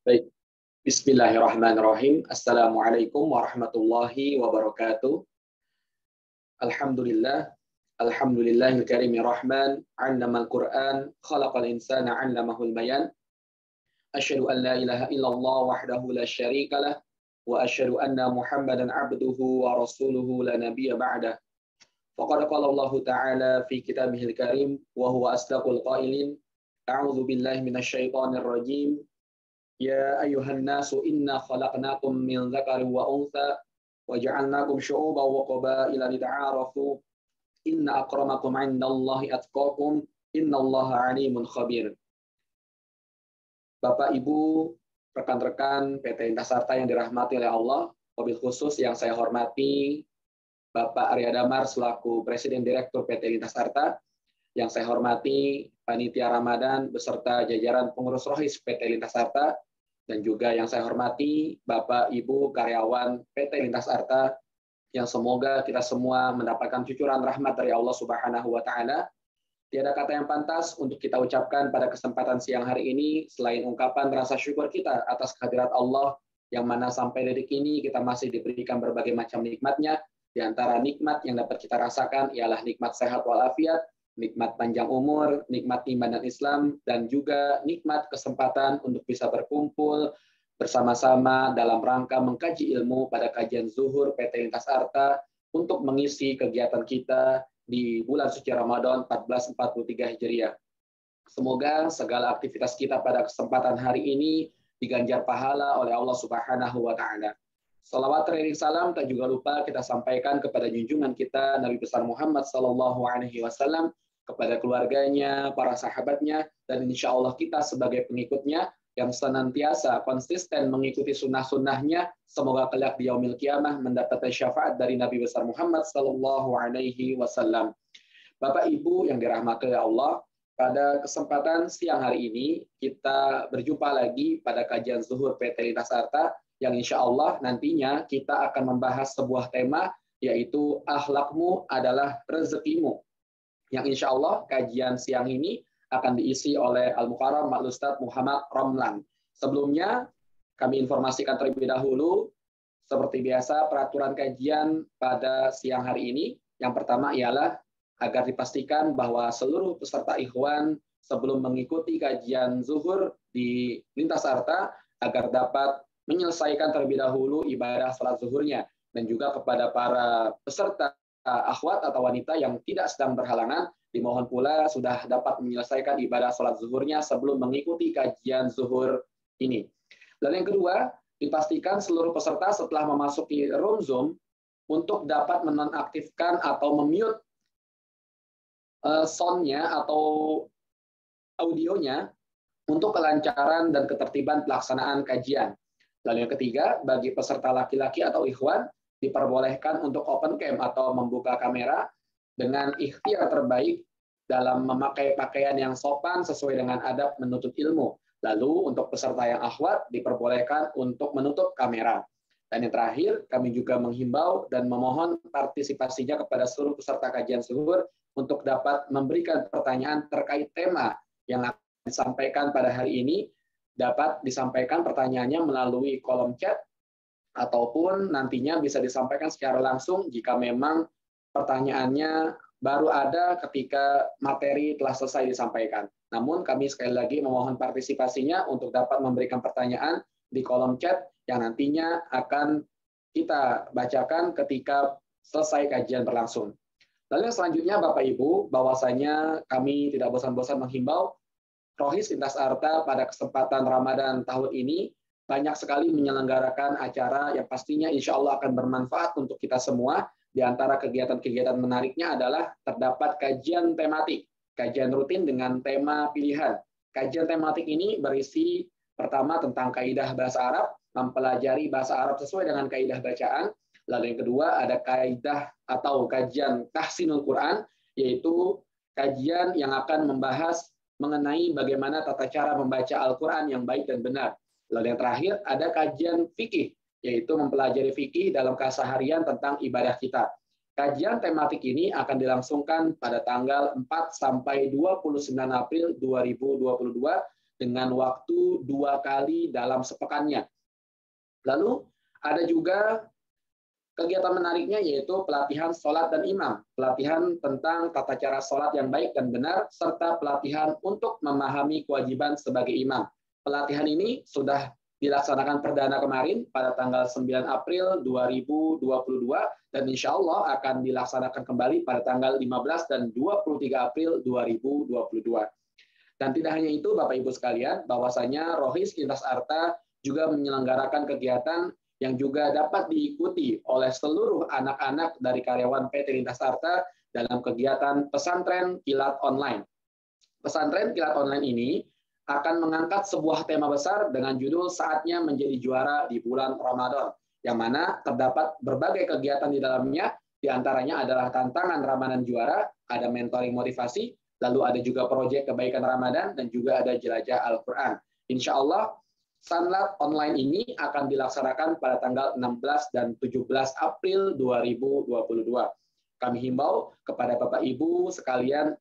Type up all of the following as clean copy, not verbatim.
Baik, Bismillahirrahmanirrahim. Assalamualaikum warahmatullahi wabarakatuh. Alhamdulillah, alhamdulillahil karimir rahman, 'allamal Qur'an, khalaqal insana 'allamahul bayan. Asyhadu an la ilaha illallah wahdahu la syarikalah wa asyhadu anna Muhammadan 'abduhu wa rasuluhu la nabiyya ba'dah. Faqad qala Allah ta'ala fi kitabihil karim wa huwa asdaqul qailin. A'udzu billahi minasyaitonir rajim. Ya ayuhan nasu inna khalaqnakum min dzakari wa untha wa ja'alnakum syu'uban wa qabaila lita'arafu inna akramakum 'indallahi atqakum innallaha 'alimun khabir. Bapak Ibu, rekan-rekan PT Lintas Sarta yang dirahmati oleh Allah, wabil khusus yang saya hormati Bapak Arya Damar selaku Presiden Direktur PT Lintas Sarta, yang saya hormati Panitia Ramadan beserta jajaran pengurus rohis PT Lintas Sarta, dan juga yang saya hormati Bapak Ibu karyawan PT Lintas Sarta, yang semoga kita semua mendapatkan cucuran rahmat dari Allah Subhanahu wa taala. Tiada kata yang pantas untuk kita ucapkan pada kesempatan siang hari ini selain ungkapan rasa syukur kita atas kehadirat Allah, yang mana sampai detik ini kita masih diberikan berbagai macam nikmatnya. Di antara nikmat yang dapat kita rasakan ialah nikmat sehat walafiat, nikmat panjang umur, nikmat iman dan Islam, dan juga nikmat kesempatan untuk bisa berkumpul bersama-sama dalam rangka mengkaji ilmu pada kajian zuhur PT Lintas Sarta untuk mengisi kegiatan kita di bulan suci Ramadan 1443 Hijriah. Semoga segala aktivitas kita pada kesempatan hari ini diganjar pahala oleh Allah Subhanahu wa taala. Salawat dan salam tak juga lupa kita sampaikan kepada junjungan kita Nabi besar Muhammad sallallahu alaihi wasallam, kepada keluarganya, para sahabatnya, dan insya Allah kita sebagai pengikutnya yang senantiasa konsisten mengikuti sunnah-sunnahnya, semoga kelak di yaumil qiyamah mendapatkan syafaat dari Nabi besar Muhammad sallallahu alaihi wasallam. Bapak Ibu yang dirahmati Allah, pada kesempatan siang hari ini kita berjumpa lagi pada kajian zuhur PT Lintas Sarta, yang insya Allah nantinya kita akan membahas sebuah tema, yaitu akhlakmu adalah rezekimu, yang insya Allah kajian siang ini akan diisi oleh Al-Mukarram Al-Ustadz Muhammad Romlan. Sebelumnya kami informasikan terlebih dahulu, seperti biasa peraturan kajian pada siang hari ini. Yang pertama ialah agar dipastikan bahwa seluruh peserta ikhwan sebelum mengikuti kajian zuhur di Lintas Sarta agar dapat menyelesaikan terlebih dahulu ibadah salat zuhurnya, dan juga kepada para peserta akhwat atau wanita yang tidak sedang berhalangan, dimohon pula sudah dapat menyelesaikan ibadah salat zuhurnya sebelum mengikuti kajian zuhur ini. Dan yang kedua, dipastikan seluruh peserta setelah memasuki room Zoom untuk dapat menonaktifkan atau memute sound-nya atau audionya untuk kelancaran dan ketertiban pelaksanaan kajian. Lalu yang ketiga, bagi peserta laki-laki atau ikhwan, diperbolehkan untuk open cam atau membuka kamera dengan ikhtiar terbaik dalam memakai pakaian yang sopan sesuai dengan adab menuntut ilmu. Lalu untuk peserta yang akhwat diperbolehkan untuk menutup kamera. Dan yang terakhir, kami juga menghimbau dan memohon partisipasinya kepada seluruh peserta kajian zuhur untuk dapat memberikan pertanyaan terkait tema yang akan disampaikan pada hari ini, dapat disampaikan pertanyaannya melalui kolom chat ataupun nantinya bisa disampaikan secara langsung jika memang pertanyaannya baru ada ketika materi telah selesai disampaikan. Namun kami sekali lagi memohon partisipasinya untuk dapat memberikan pertanyaan di kolom chat yang nantinya akan kita bacakan ketika selesai kajian berlangsung. Lalu yang selanjutnya Bapak Ibu, bahwasanya kami tidak bosan-bosan menghimbau Rohis Lintas Arta pada kesempatan Ramadan tahun ini banyak sekali menyelenggarakan acara yang pastinya insya Allah akan bermanfaat untuk kita semua. Di antara kegiatan-kegiatan menariknya adalah terdapat kajian tematik, kajian rutin dengan tema pilihan. Kajian tematik ini berisi pertama tentang kaidah bahasa Arab, mempelajari bahasa Arab sesuai dengan kaidah bacaan. Lalu yang kedua ada kaidah atau kajian tahsinul Quran, yaitu kajian yang akan membahas mengenai bagaimana tata cara membaca Al-Quran yang baik dan benar. Lalu yang terakhir ada kajian fikih, yaitu mempelajari fikih dalam keseharian tentang ibadah kita. Kajian tematik ini akan dilangsungkan pada tanggal 4 sampai 29 April 2022 dengan waktu 2 kali dalam sepekannya. Lalu ada juga kegiatan menariknya yaitu pelatihan sholat dan imam, pelatihan tentang tata cara sholat yang baik dan benar, serta pelatihan untuk memahami kewajiban sebagai imam. Pelatihan ini sudah dilaksanakan perdana kemarin pada tanggal 9 April 2022 dan insya Allah akan dilaksanakan kembali pada tanggal 15 dan 23 April 2022. Dan tidak hanya itu Bapak Ibu sekalian, bahwasanya Rohis Lintas Arta juga menyelenggarakan kegiatan yang juga dapat diikuti oleh seluruh anak-anak dari karyawan PT Lintas Arta dalam kegiatan pesantren kilat online. Pesantren kilat online ini akan mengangkat sebuah tema besar dengan judul Saatnya Menjadi Juara di Bulan Ramadan, yang mana terdapat berbagai kegiatan di dalamnya, diantaranya adalah tantangan Ramadan juara, ada mentoring motivasi, lalu ada juga proyek kebaikan Ramadan, dan juga ada jelajah Al-Quran. Insya Allah, Sanlat online ini akan dilaksanakan pada tanggal 16 dan 17 April 2022. Kami himbau kepada Bapak Ibu sekalian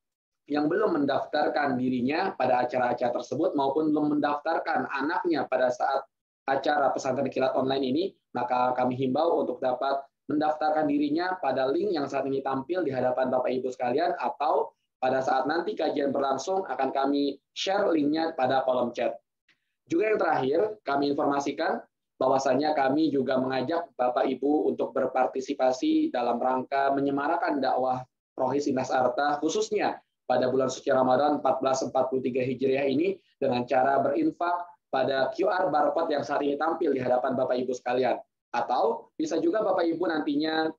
yang belum mendaftarkan dirinya pada acara-acara tersebut maupun belum mendaftarkan anaknya pada saat acara pesantren kilat online ini, maka kami himbau untuk dapat mendaftarkan dirinya pada link yang saat ini tampil di hadapan Bapak Ibu sekalian, atau pada saat nanti kajian berlangsung akan kami share linknya pada kolom chat. Juga yang terakhir, kami informasikan bahwasanya kami juga mengajak Bapak Ibu untuk berpartisipasi dalam rangka menyemarakan dakwah Rohis Lintas Arta, khususnya pada bulan suci Ramadan 1443 Hijriah ini dengan cara berinfak pada QR barcode yang saat ini tampil di hadapan Bapak Ibu sekalian. Atau bisa juga Bapak Ibu nantinya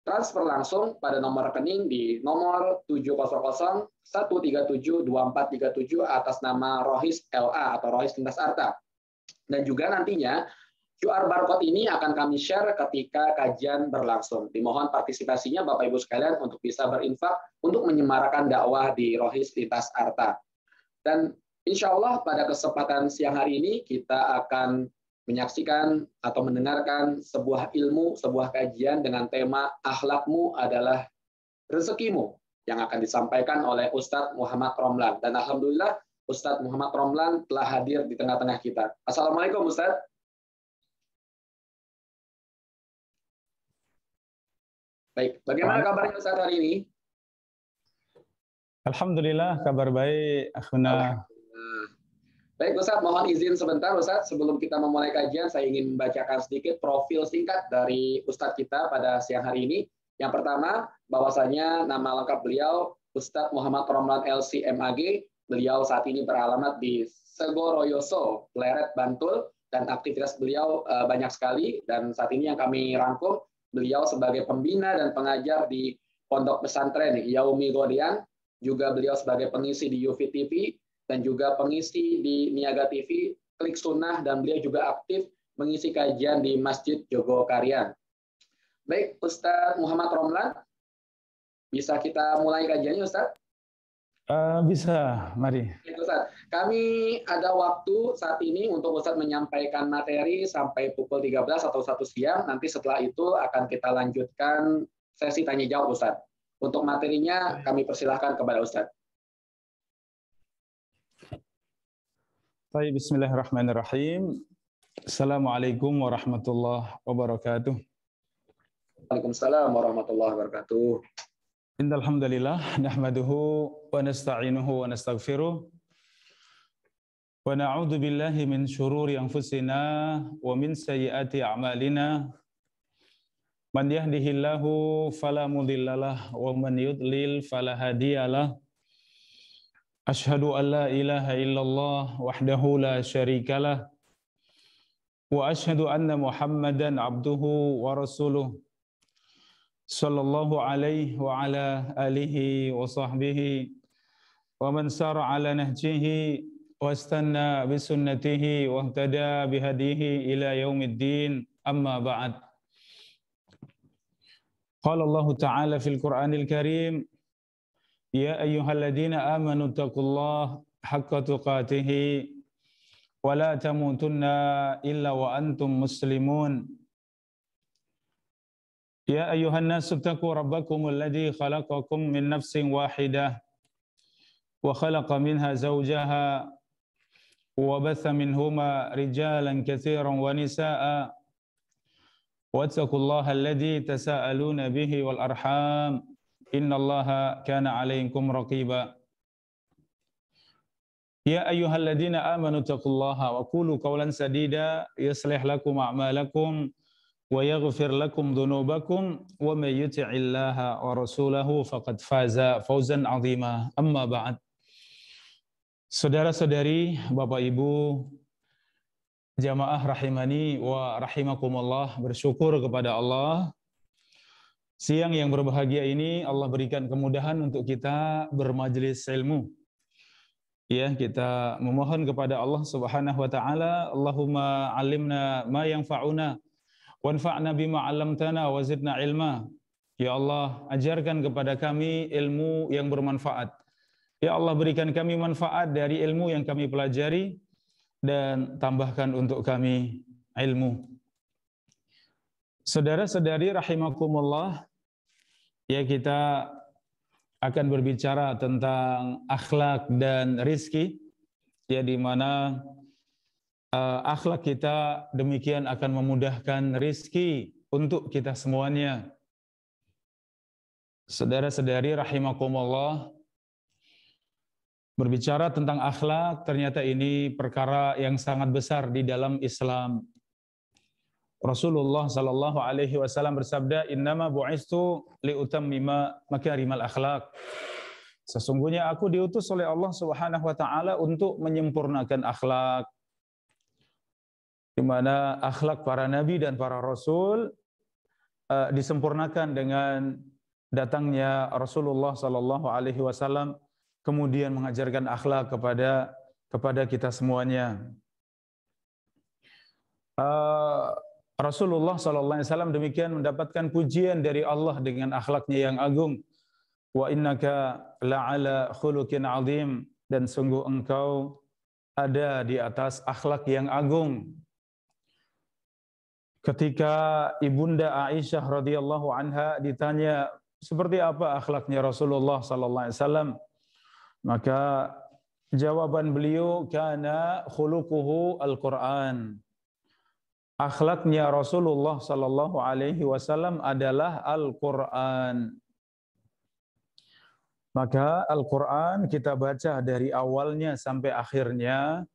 transfer langsung pada nomor rekening di nomor 700-137-2437 atas nama Rohis LA atau Rohis Lintas Arta. Dan juga nantinya QR barcode ini akan kami share ketika kajian berlangsung. Dimohon partisipasinya Bapak Ibu sekalian untuk bisa berinfak untuk menyemarakan dakwah di Rohis Lintas Arta. Dan insya Allah pada kesempatan siang hari ini kita akan menyaksikan atau mendengarkan sebuah ilmu, sebuah kajian dengan tema Akhlakmu adalah Rezekimu yang akan disampaikan oleh Ustadz Muhammad Romlan. Dan alhamdulillah Ustadz Muhammad Romlan telah hadir di tengah-tengah kita. Assalamualaikum Ustadz. Baik, bagaimana kabarnya Ustaz hari ini? Alhamdulillah, kabar baik, akhuna. Baik Ustaz, mohon izin sebentar Ustaz, sebelum kita memulai kajian, saya ingin membacakan sedikit profil singkat dari Ustadz kita pada siang hari ini. Yang pertama, bahwasanya nama lengkap beliau Ustadz Muhammad Romlan LC MAG. Beliau saat ini beralamat di Segoroyoso, Pleret, Bantul, dan aktivitas beliau banyak sekali. Dan saat ini yang kami rangkum, beliau sebagai pembina dan pengajar di Pondok Pesantren Yaumi Godian, juga beliau sebagai pengisi di UFI TV, dan juga pengisi di Niaga TV, Klik Sunnah, dan beliau juga aktif mengisi kajian di Masjid Jogokarian. Baik, Ustadz Muhammad Romlan, bisa kita mulai kajiannya, Ustadz? Bisa, mari. Ustadz, kami ada waktu saat ini untuk Ustadz menyampaikan materi sampai pukul 13 atau 1 siang. Nanti setelah itu akan kita lanjutkan sesi tanya jawab, Ustadz. Untuk materinya kami persilahkan kepada Ustadz. Baik, bismillahirrahmanirrahim. Assalamualaikum warahmatullahi wabarakatuh. Waalaikumsalam warahmatullahi wabarakatuh. Innal hamdalillah nahmaduhu wa nasta'inuhu wa nastaghfiruh wa na'udzu billahi min syururi anfusina wa min sayyiati a'malina. Man yahdihillahu fala mudhillalah wa man yudlil fala hadiyalah. Asyhadu an la ilaha illallah wahdahu la syarikalah wa asyhadu anna Muhammadan abduhu wa rasuluh. Sallallahu alaihi wa ala alihi wa sahbihi wa man sara ala nahjihi wa istanna bi sunnatihi wa ihtada bi hadihi ila yaumiddin, amma ba'd. Qala Allah Ta'ala fil Qur'anil Karim, ya ayyuhalladzina amanu taqullaha haqqa tuqatih wa la tamutunna illa wa antum muslimun. Ya ayuhan nasu taqu rabbakumul ladzi khalaqakum min nafsin wahidah wa khalaqa minha zawjaha wa batha minhuma rijalan katsiran wa nisaa'a wattaqullaha alladzi tasaaluna bihi wal arham innallaha kana 'alaykum raqiba. Ya ayyuhalladzina amanu taqullaha wa qulu qawlan sadida yuslih lakum a'malakum wa yaghfir lakum dhunubakum wa may yuti'illaha wa rasulahu faqad faza fawzan 'azima, amma ba'd. Saudara-saudari, Bapak Ibu, jamaah rahimani wa rahimakumullah, bersyukur kepada Allah. Siang yang berbahagia ini Allah berikan kemudahan untuk kita bermajelis ilmu. Ya, kita memohon kepada Allah Subhanahu wa taala, Allahumma 'allimna ma yanfa'una wanfa'na bima 'allamtana wa zidna ilma. Ya Allah, ajarkan kepada kami ilmu yang bermanfaat. Ya Allah, berikan kami manfaat dari ilmu yang kami pelajari dan tambahkan untuk kami ilmu. Saudara-saudari rahimakumullah, ya, kita akan berbicara tentang akhlak dan rizki, ya, di mana akhlak kita demikian akan memudahkan rizki untuk kita semuanya. Saudara-saudari rahimakumullah, berbicara tentang akhlak ternyata ini perkara yang sangat besar di dalam Islam. Rasulullah sallallahu alaihi wasallam bersabda, "Innama bu'istu liutammima makarimal akhlak." Sesungguhnya aku diutus oleh Allah Subhanahu wa taala untuk menyempurnakan akhlak. Di mana akhlak para nabi dan para rasul disempurnakan dengan datangnya Rasulullah sallallahu alaihi wasallam, kemudian mengajarkan akhlak kepada kita semuanya. Rasulullah sallallahu alaihi wasallam demikian mendapatkan pujian dari Allah dengan akhlaknya yang agung. Wa innaka la'ala khuluqin 'azim, dan sungguh engkau ada di atas akhlak yang agung. Ketika Ibunda Aisyah radhiyallahu anha ditanya seperti apa akhlaknya Rasulullah sallallahu alaihi wasallam, maka jawaban beliau, kana khuluquhu al-Qur'an. Akhlaknya Rasulullah sallallahu alaihi wasallam adalah Al-Qur'an. Maka Al-Qur'an kita baca dari awalnya sampai akhirnya,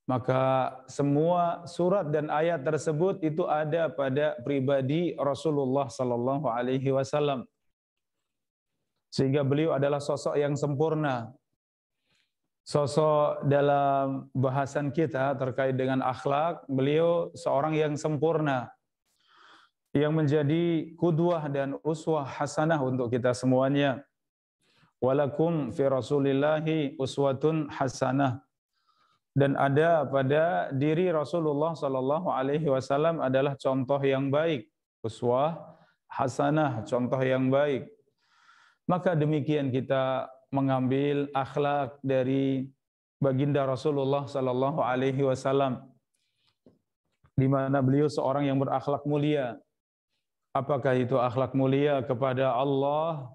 maka semua surat dan ayat tersebut itu ada pada pribadi Rasulullah sallallahu alaihi wasallam. Sehingga beliau adalah sosok yang sempurna. Sosok dalam bahasan kita terkait dengan akhlak, beliau seorang yang sempurna, yang menjadi qudwah dan uswah hasanah untuk kita semuanya. walakum fi Rasulillahi uswatun hasanah. Dan ada pada diri Rasulullah sallallahu alaihi wasallam adalah contoh yang baik, uswah hasanah, contoh yang baik. Maka demikian kita mengambil akhlak dari baginda Rasulullah sallallahu alaihi wasallam, di mana beliau seorang yang berakhlak mulia. Apakah itu akhlak mulia kepada Allah?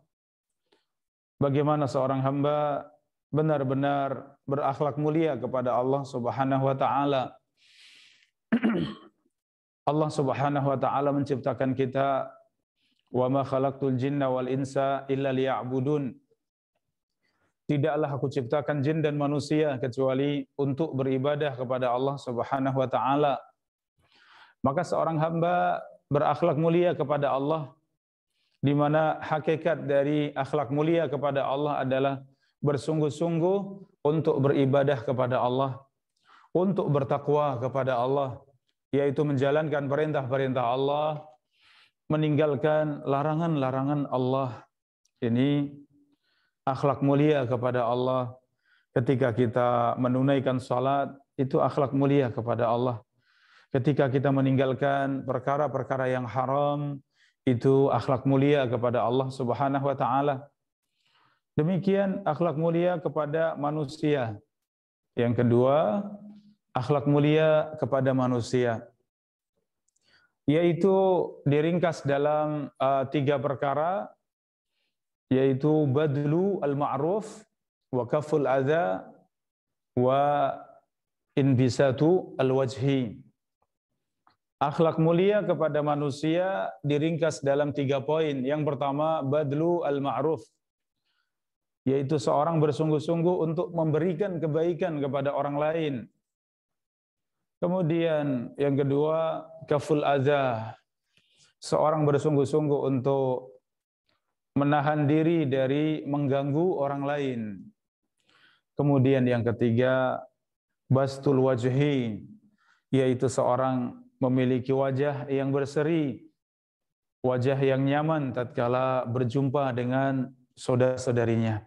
Bagaimana seorang hamba benar-benar berakhlak mulia kepada Allah Subhanahu wa taala. Allah Subhanahu wa taala menciptakan kita, wa ma khalaqtul jinna wal insa illa liya'budun. Tidaklah aku ciptakan jin dan manusia kecuali untuk beribadah kepada Allah Subhanahu wa taala. Maka seorang hamba berakhlak mulia kepada Allah, di mana hakikat dari akhlak mulia kepada Allah adalah bersungguh-sungguh untuk beribadah kepada Allah, untuk bertakwa kepada Allah, yaitu menjalankan perintah-perintah Allah, meninggalkan larangan-larangan Allah. Ini akhlak mulia kepada Allah. Ketika kita menunaikan salat, itu akhlak mulia kepada Allah. Ketika kita meninggalkan perkara-perkara yang haram, itu akhlak mulia kepada Allah Subhanahu wa taala. Demikian akhlak mulia kepada manusia. Yang kedua, akhlak mulia kepada manusia, yaitu diringkas dalam 3 perkara, yaitu badlu al-ma'ruf wa kaful adza wa inbisatu al-wajhi. Akhlak mulia kepada manusia diringkas dalam 3 poin. Yang pertama, badlu al-ma'ruf, yaitu seorang bersungguh-sungguh untuk memberikan kebaikan kepada orang lain. Kemudian yang kedua, kaful adza, seorang bersungguh-sungguh untuk menahan diri dari mengganggu orang lain. Kemudian yang ketiga, bastul wajhi, yaitu seorang memiliki wajah yang berseri, wajah yang nyaman tatkala berjumpa dengan saudara-saudarinya.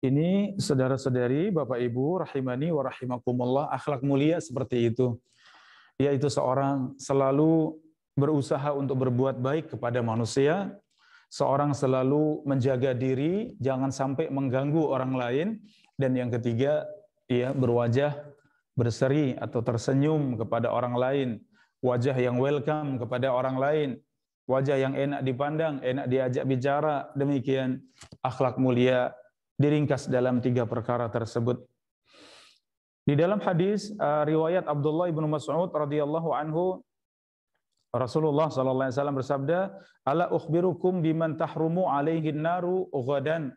Ini saudara-saudari, Bapak Ibu rahimani wa rahimakumullah, akhlak mulia seperti itu, yaitu seorang selalu berusaha untuk berbuat baik kepada manusia, seorang selalu menjaga diri jangan sampai mengganggu orang lain, dan yang ketiga, ia berwajah berseri atau tersenyum kepada orang lain, wajah yang welcome kepada orang lain, wajah yang enak dipandang, enak diajak bicara. Demikian akhlak mulia diringkas dalam 3 perkara tersebut. Di dalam hadis riwayat Abdullah ibnu Mas'ud radhiyallahu anhu, Rasulullah sallallahu alaihi wasallam bersabda, "Ala ukhbirukum biman tahrumu alaihin naru ghadan?"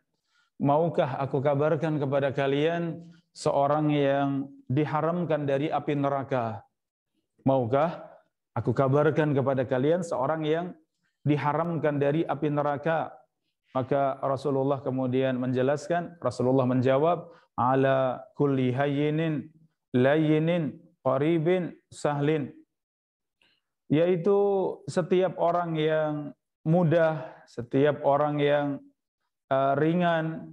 Maukah aku kabarkan kepada kalian seorang yang diharamkan dari api neraka? Maukah aku kabarkan kepada kalian seorang yang diharamkan dari api neraka? Maka Rasulullah kemudian menjelaskan, Rasulullah menjawab, ala kulli hayyinin layyinin qaribin sahlin, yaitu setiap orang yang mudah, setiap orang yang ringan,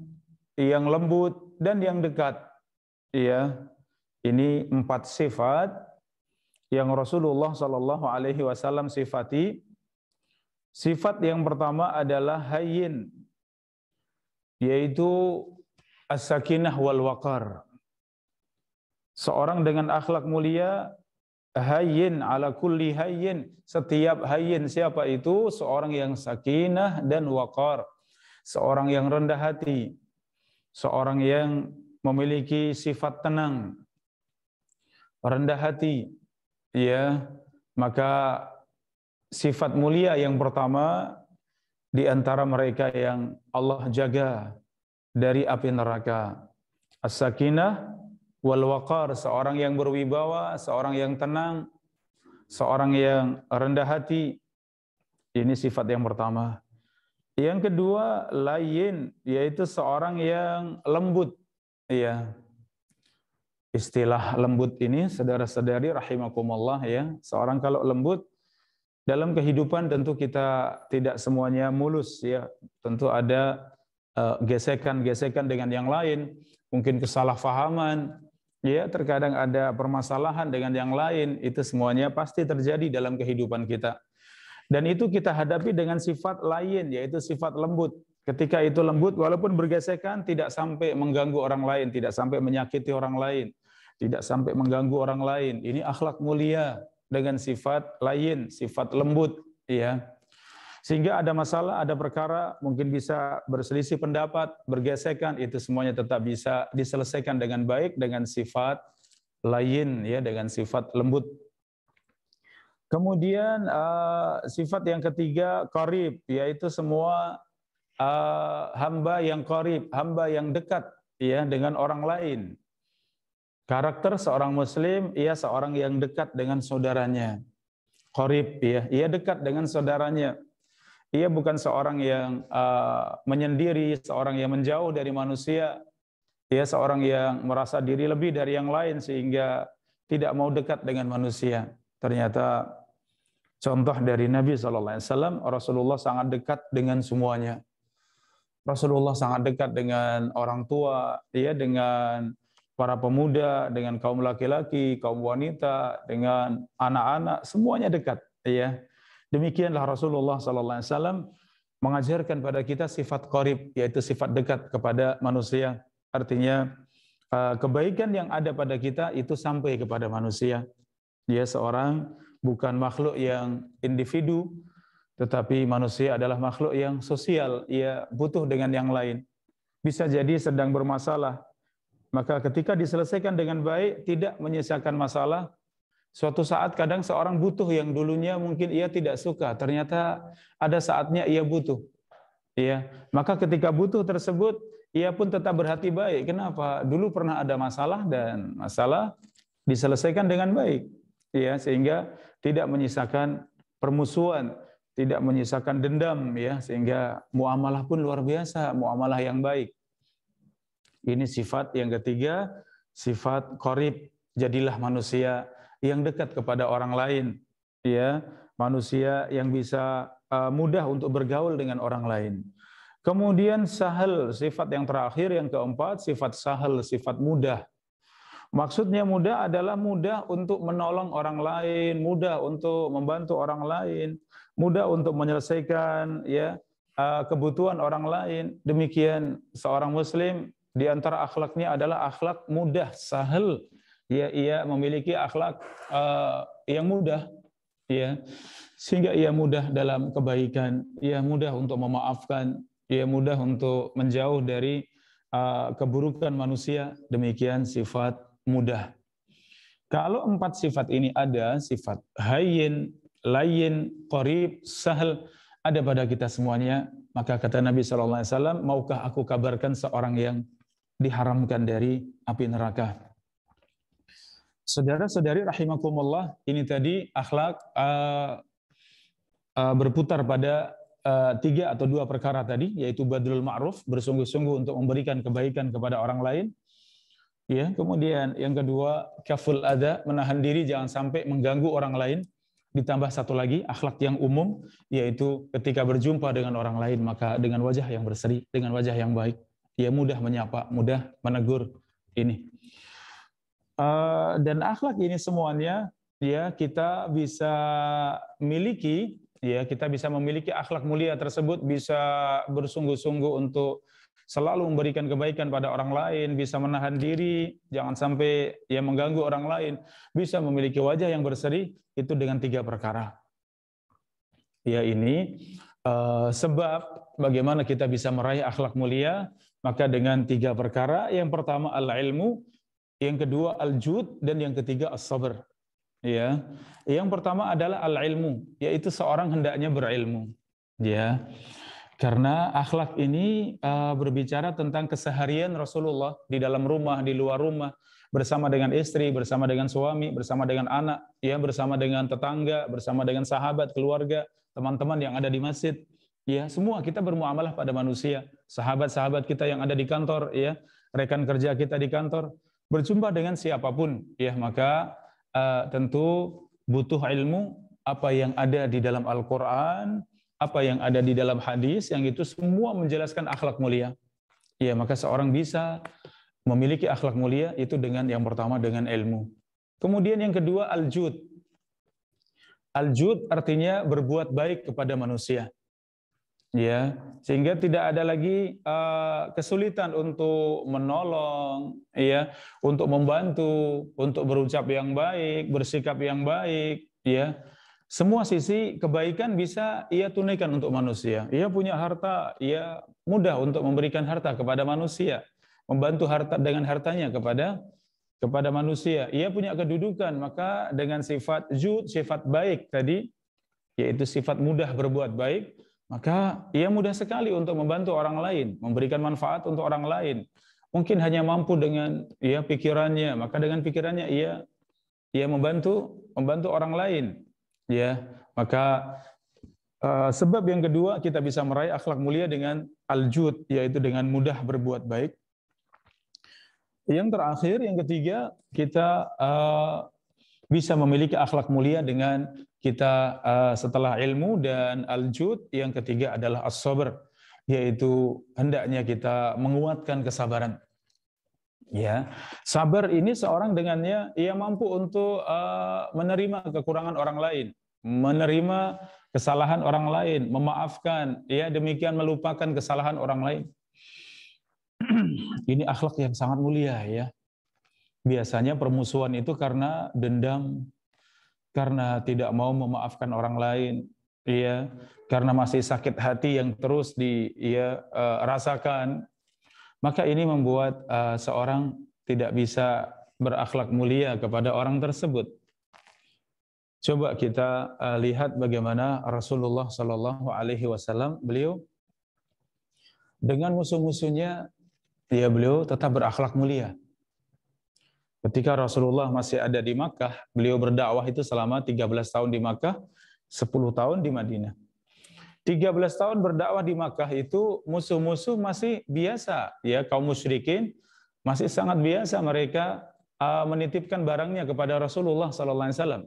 yang lembut dan yang dekat. Ya, ini 4 sifat yang Rasulullah sallallahu alaihi wasallam sifati. Sifat yang pertama adalah hayyin, yaitu as-sakinah wal waqar. Seorang dengan akhlak mulia, hayyin ala kulli hayyin, setiap hayyin siapa itu? Seorang yang sakinah dan waqar, seorang yang rendah hati, seorang yang memiliki sifat tenang, rendah hati. Ya, maka sifat mulia yang pertama di antara mereka yang Allah jaga dari api neraka, as-sakinah wal waqar, seorang yang berwibawa, seorang yang tenang, seorang yang rendah hati. Ini sifat yang pertama. Yang kedua, layyin, yaitu seorang yang lembut. Iya. Istilah lembut ini saudara-saudari rahimakumullah ya, seorang kalau lembut dalam kehidupan tentu kita tidak semuanya mulus ya. Tentu ada gesekan-gesekan dengan yang lain, mungkin kesalahpahaman, ya terkadang ada permasalahan dengan yang lain, itu semuanya pasti terjadi dalam kehidupan kita. Dan itu kita hadapi dengan sifat lain, yaitu sifat lembut. Ketika itu lembut, walaupun bergesekan, tidak sampai mengganggu orang lain, tidak sampai menyakiti orang lain, tidak sampai mengganggu orang lain. Ini akhlak mulia dengan sifat lain, sifat lembut, ya. Sehingga ada masalah, ada perkara, mungkin bisa berselisih pendapat, bergesekan, itu semuanya tetap bisa diselesaikan dengan baik, dengan sifat lain, ya, dengan sifat lembut. Kemudian sifat yang ketiga, qarib, yaitu semua hamba yang qarib, hamba yang dekat, ya, dengan orang lain. Karakter seorang muslim, ia seorang yang dekat dengan saudaranya. Qarib, ya, ia dekat dengan saudaranya. Ia bukan seorang yang menyendiri, seorang yang menjauh dari manusia. Ia seorang yang merasa diri lebih dari yang lain sehingga tidak mau dekat dengan manusia. Ternyata contoh dari Nabi SAW, Rasulullah sangat dekat dengan semuanya. Rasulullah sangat dekat dengan orang tua, ya, dengan para pemuda, dengan kaum laki-laki, kaum wanita, dengan anak-anak, semuanya dekat, ya. Demikianlah Rasulullah SAW mengajarkan pada kita sifat qarib, yaitu sifat dekat kepada manusia. Artinya kebaikan yang ada pada kita itu sampai kepada manusia. Dia seorang bukan makhluk yang individu, tetapi manusia adalah makhluk yang sosial. Ia butuh dengan yang lain. Bisa jadi sedang bermasalah, maka ketika diselesaikan dengan baik, tidak menyisakan masalah. Suatu saat kadang seorang butuh yang dulunya mungkin ia tidak suka, ternyata ada saatnya ia butuh. Ya, maka ketika butuh tersebut, ia pun tetap berhati baik. Kenapa? Dulu pernah ada masalah dan masalah diselesaikan dengan baik. Ya, sehingga tidak menyisakan permusuhan, tidak menyisakan dendam, ya, sehingga muamalah pun luar biasa, muamalah yang baik. Ini sifat yang ketiga, sifat qarib. Jadilah manusia yang dekat kepada orang lain, ya, manusia yang bisa mudah untuk bergaul dengan orang lain. Kemudian sahal, sifat yang terakhir, yang keempat, sifat sahal, sifat mudah. Maksudnya mudah adalah mudah untuk menolong orang lain, mudah untuk membantu orang lain, mudah untuk menyelesaikan, ya, kebutuhan orang lain. Demikian seorang muslim di antara akhlaknya adalah akhlak mudah, sahal. Ia memiliki akhlak yang mudah, ya, sehingga ia mudah dalam kebaikan, ia mudah untuk memaafkan, ia mudah untuk menjauh dari keburukan manusia. Demikian sifat mudah. Kalau empat sifat ini ada, sifat hayyin, layyin, qarib, sahal, ada pada kita semuanya, maka kata Nabi SAW, maukah aku kabarkan seorang yang diharamkan dari api neraka. Saudara-saudari rahimakumullah, ini tadi akhlak berputar pada 3 atau 2 perkara tadi, yaitu badrul ma'ruf, bersungguh-sungguh untuk memberikan kebaikan kepada orang lain. Ya, kemudian yang kedua, kaful adza, menahan diri jangan sampai mengganggu orang lain. Ditambah satu lagi, akhlak yang umum, yaitu ketika berjumpa dengan orang lain, maka dengan wajah yang berseri, dengan wajah yang baik, ia mudah menyapa, mudah menegur. Ini. Dan akhlak ini semuanya, ya, kita bisa miliki, ya, kita bisa memiliki akhlak mulia tersebut, bisa bersungguh-sungguh untuk selalu memberikan kebaikan pada orang lain, bisa menahan diri, jangan sampai ya mengganggu orang lain, bisa memiliki wajah yang berseri, itu dengan 3 perkara. Ya, ini sebab bagaimana kita bisa meraih akhlak mulia, maka dengan 3 perkara. Yang pertama al-ilmu, yang kedua al-jud, dan yang ketiga as-sabr. Ya. Yang pertama adalah al-ilmu, yaitu seorang hendaknya berilmu. Ya. Karena akhlak ini berbicara tentang keseharian Rasulullah di dalam rumah, di luar rumah, bersama dengan istri, bersama dengan suami, bersama dengan anak, ya, bersama dengan tetangga, bersama dengan sahabat, keluarga, teman-teman yang ada di masjid. Ya, semua kita bermuamalah pada manusia, sahabat-sahabat kita yang ada di kantor, ya, rekan kerja kita di kantor, berjumpa dengan siapapun, ya, maka tentu butuh ilmu, apa yang ada di dalam Al-Quran, apa yang ada di dalam hadis, yang itu semua menjelaskan akhlak mulia. Ya, maka seorang bisa memiliki akhlak mulia itu dengan yang pertama dengan ilmu. Kemudian yang kedua al-jud. Al-jud artinya berbuat baik kepada manusia. Ya, sehingga tidak ada lagi kesulitan untuk menolong, ya, untuk membantu, untuk berucap yang baik, bersikap yang baik, ya. Semua sisi kebaikan bisa ia tunaikan untuk manusia. Ia punya harta, ia mudah untuk memberikan harta kepada manusia, membantu harta dengan hartanya kepada manusia. Ia punya kedudukan, maka dengan sifat jud, sifat baik tadi, yaitu sifat mudah berbuat baik, maka ia mudah sekali untuk membantu orang lain, memberikan manfaat untuk orang lain. Mungkin hanya mampu dengan pikirannya, maka dengan pikirannya ia membantu orang lain. Ya, maka sebab yang kedua kita bisa meraih akhlak mulia dengan al-jud, yaitu dengan mudah berbuat baik. Yang terakhir, yang ketiga, kita bisa memiliki akhlak mulia dengan kita setelah ilmu dan al-jud, yang ketiga adalah as-sabr, yaitu hendaknya kita menguatkan kesabaran. Ya, sabar ini seorang dengannya ia mampu untuk menerima kekurangan orang lain, menerima kesalahan orang lain, memaafkan, ya demikian melupakan kesalahan orang lain. Ini akhlak yang sangat mulia ya. Biasanya permusuhan itu karena dendam, karena tidak mau memaafkan orang lain, ya, karena masih sakit hati yang terus rasakan. Maka ini membuat seorang tidak bisa berakhlak mulia kepada orang tersebut. Coba kita lihat bagaimana Rasulullah Shallallahu Alaihi Wasallam, beliau dengan musuh-musuhnya, beliau tetap berakhlak mulia. Ketika Rasulullah masih ada di Makkah, beliau berdakwah itu selama 13 tahun di Makkah, 10 tahun di Madinah. 13 tahun berdakwah di Makkah itu musuh-musuh masih biasa, ya, kaum musyrikin masih sangat biasa mereka menitipkan barangnya kepada Rasulullah sallallahu alaihi wasallam.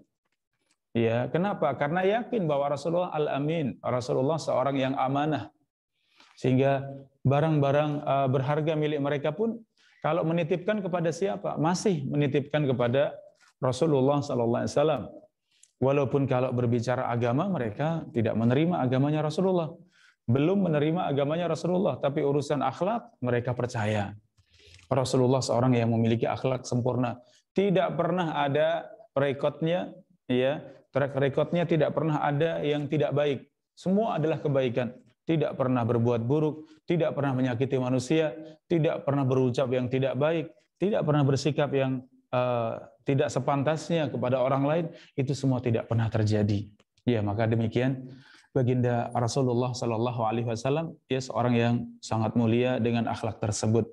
Ya, kenapa? Karena yakin bahwa Rasulullah al-amin, Rasulullah seorang yang amanah. Sehingga barang-barang berharga milik mereka pun kalau menitipkan kepada siapa? Masih menitipkan kepada Rasulullah sallallahu alaihi wasallam. Walaupun kalau berbicara agama mereka tidak menerima agamanya Rasulullah. Belum menerima agamanya Rasulullah, tapi urusan akhlak mereka percaya. Rasulullah seorang yang memiliki akhlak sempurna. Tidak pernah ada rekodnya, ya, track recordnya tidak pernah ada yang tidak baik. Semua adalah kebaikan. Tidak pernah berbuat buruk, tidak pernah menyakiti manusia, tidak pernah berucap yang tidak baik, tidak pernah bersikap yang tidak sepantasnya kepada orang lain, itu semua tidak pernah terjadi. Ya, maka demikian baginda Rasulullah Sallallahu Alaihi Wasallam, ya, seorang yang sangat mulia dengan akhlak tersebut.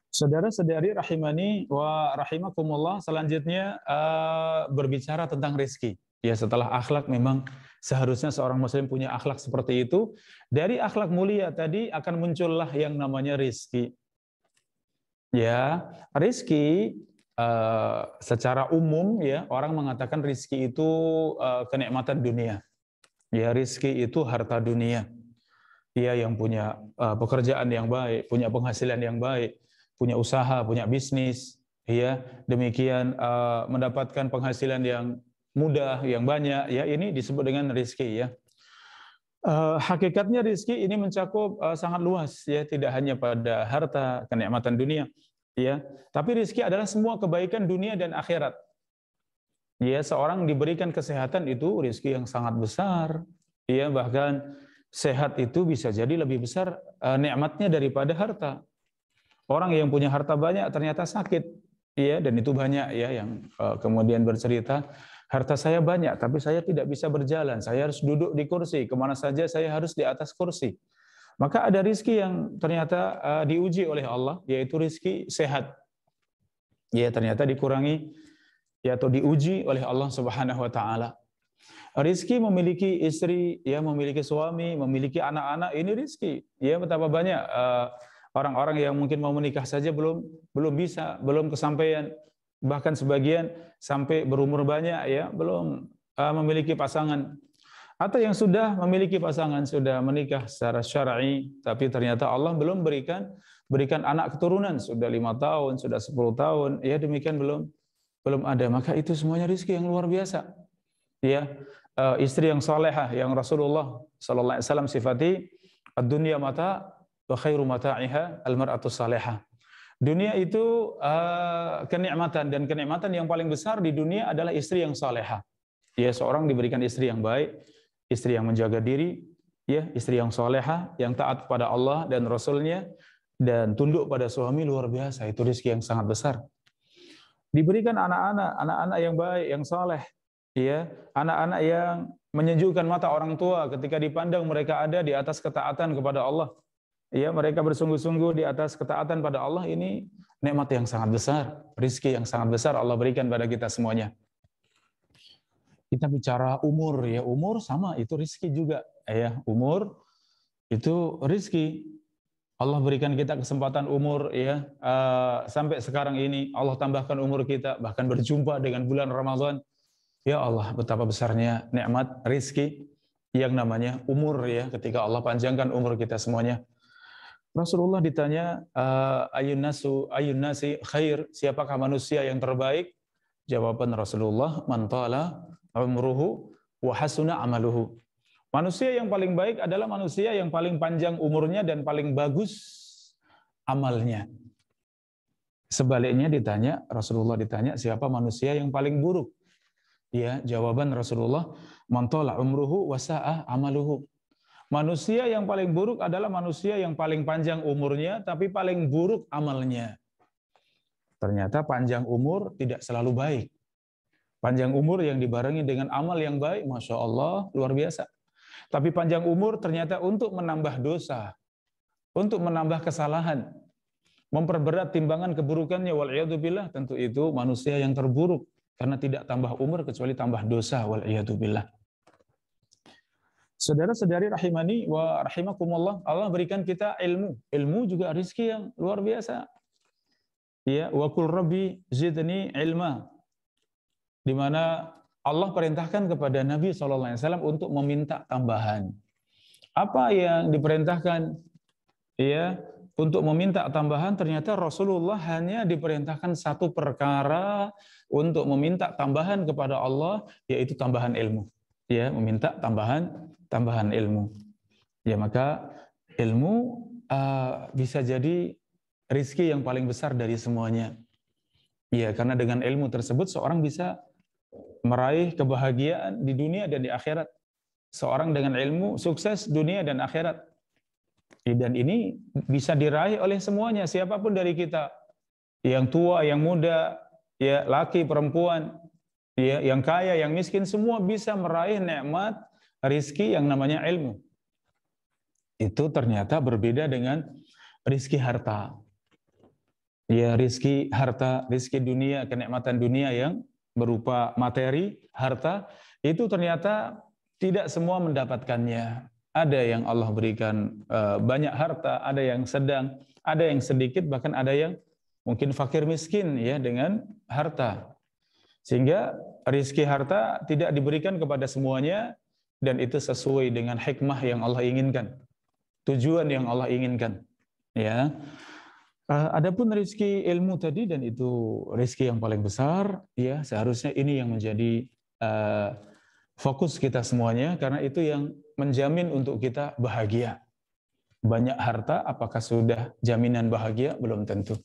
Saudara-saudari rahimani wa rahimakumullah, selanjutnya berbicara tentang rezeki. Ya, setelah akhlak memang seharusnya seorang muslim punya akhlak seperti itu. Dari akhlak mulia tadi akan muncullah yang namanya rezeki. Ya, rezeki secara umum ya orang mengatakan rezeki itu kenikmatan dunia. Ya, rezeki itu harta dunia. Dia yang punya pekerjaan yang baik, punya penghasilan yang baik, punya usaha, punya bisnis, ya, demikian mendapatkan penghasilan yang mudah, yang banyak, ya, ini disebut dengan rezeki ya. Hakikatnya rezeki ini mencakup sangat luas ya, tidak hanya pada harta, kenikmatan dunia, ya, tapi rezeki adalah semua kebaikan dunia dan akhirat. Ya, seorang diberikan kesehatan itu rezeki yang sangat besar, ya, bahkan sehat itu bisa jadi lebih besar nikmatnya daripada harta. Orang yang punya harta banyak ternyata sakit, ya, dan itu banyak ya yang kemudian bercerita, harta saya banyak tapi saya tidak bisa berjalan, saya harus duduk di kursi, kemana saja saya harus di atas kursi. Maka ada rezeki yang ternyata diuji oleh Allah, yaitu rezeki sehat. Ya, ternyata dikurangi ya, atau diuji oleh Allah Subhanahu wa taala. Rizki memiliki istri, ya, memiliki suami, memiliki anak-anak, ini rizki. Ya, betapa banyak orang-orang yang mungkin mau menikah saja belum bisa, belum kesampaian. Bahkan sebagian sampai berumur banyak ya belum memiliki pasangan. Atau yang sudah memiliki pasangan, sudah menikah secara syar'i, tapi ternyata Allah belum berikan anak keturunan, sudah 5 tahun, sudah 10 tahun, ya demikian belum ada. Maka itu semuanya rezeki yang luar biasa. Ya, istri yang salehah yang Rasulullah sallallahu alaihi wasallam sifati, ad-dunya mata wa khairu mata'iha al-mar'atu salihah. Dunia itu kenikmatan, dan kenikmatan yang paling besar di dunia adalah istri yang salehah. Ya, seorang diberikan istri yang baik, istri yang menjaga diri, ya, istri yang salehah, yang taat kepada Allah dan Rasul-Nya, dan tunduk pada suami, luar biasa. Itu rezeki yang sangat besar. Diberikan anak-anak yang baik, yang saleh, ya, anak-anak yang menyejukkan mata orang tua ketika dipandang mereka ada di atas ketaatan kepada Allah. Ya, mereka bersungguh-sungguh di atas ketaatan pada Allah. Ini nikmat yang sangat besar, rezeki yang sangat besar Allah berikan pada kita semuanya. Kita bicara umur, ya, umur sama, itu rezeki juga, ya, umur itu rezeki. Allah berikan kita kesempatan umur, ya, sampai sekarang ini Allah tambahkan umur kita, bahkan berjumpa dengan bulan Ramadan. Ya Allah, betapa besarnya nikmat rezeki yang namanya umur, ya, ketika Allah panjangkan umur kita semuanya. Rasulullah ditanya, ayun nasi khair, siapakah manusia yang terbaik? Jawaban Rasulullah, man tala umruhu wa hasuna amaluhu. Manusia yang paling baik adalah manusia yang paling panjang umurnya dan paling bagus amalnya. Sebaliknya Rasulullah ditanya, siapa manusia yang paling buruk? Ya, jawaban Rasulullah, man tala umruhu wa sa'a amaluhu. Manusia yang paling buruk adalah manusia yang paling panjang umurnya, tapi paling buruk amalnya. Ternyata panjang umur tidak selalu baik. Panjang umur yang dibarengi dengan amal yang baik, Masya Allah, luar biasa. Tapi panjang umur ternyata untuk menambah dosa, untuk menambah kesalahan, memperberat timbangan keburukannya, wal'iyadzubillah, tentu itu manusia yang terburuk, karena tidak tambah umur kecuali tambah dosa, wal'iyadzubillah. Saudara-saudari rahimani wa rahimakumullah, Allah berikan kita ilmu. Ilmu juga rezeki yang luar biasa. Ya, wa qul rabbi zidni ilma. Di mana Allah perintahkan kepada Nabi SAW untuk meminta tambahan. Apa yang diperintahkan? Ya, untuk meminta tambahan, ternyata Rasulullah hanya diperintahkan satu perkara untuk meminta tambahan kepada Allah, yaitu tambahan ilmu. Ya, meminta tambahan ilmu. Ya, maka ilmu bisa jadi rezeki yang paling besar dari semuanya. Ya, karena dengan ilmu tersebut seorang bisa meraih kebahagiaan di dunia dan di akhirat. Seorang dengan ilmu sukses dunia dan akhirat. Dan ini bisa diraih oleh semuanya, siapapun dari kita. Yang tua, yang muda, ya, laki, perempuan, ya, yang kaya, yang miskin, semua bisa meraih nikmat rezeki yang namanya ilmu. Itu ternyata berbeda dengan rezeki harta. Ya, rezeki harta, rezeki dunia, kenikmatan dunia yang berupa materi, harta, itu ternyata tidak semua mendapatkannya. Ada yang Allah berikan banyak harta, ada yang sedang, ada yang sedikit, bahkan ada yang mungkin fakir miskin, ya, dengan harta. Sehingga rezeki harta tidak diberikan kepada semuanya, dan itu sesuai dengan hikmah yang Allah inginkan, tujuan yang Allah inginkan. Ya, adapun rezeki ilmu tadi, dan itu rezeki yang paling besar, ya, seharusnya ini yang menjadi fokus kita semuanya, karena itu yang menjamin untuk kita bahagia. Banyak harta, apakah sudah jaminan bahagia? Belum tentu.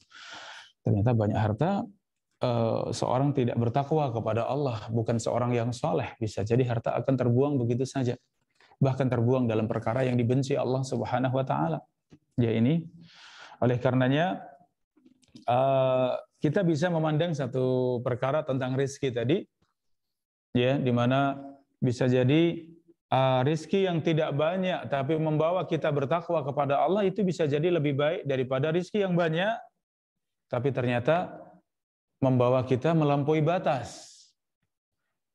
Ternyata banyak harta, seorang tidak bertakwa kepada Allah, bukan seorang yang soleh, bisa jadi harta akan terbuang begitu saja, bahkan terbuang dalam perkara yang dibenci Allah Subhanahu wa Ta'ala. Ya, ini oleh karenanya kita bisa memandang satu perkara tentang rezeki tadi, ya, di mana bisa jadi rezeki yang tidak banyak tapi membawa kita bertakwa kepada Allah, itu bisa jadi lebih baik daripada rezeki yang banyak tapi ternyata membawa kita melampaui batas.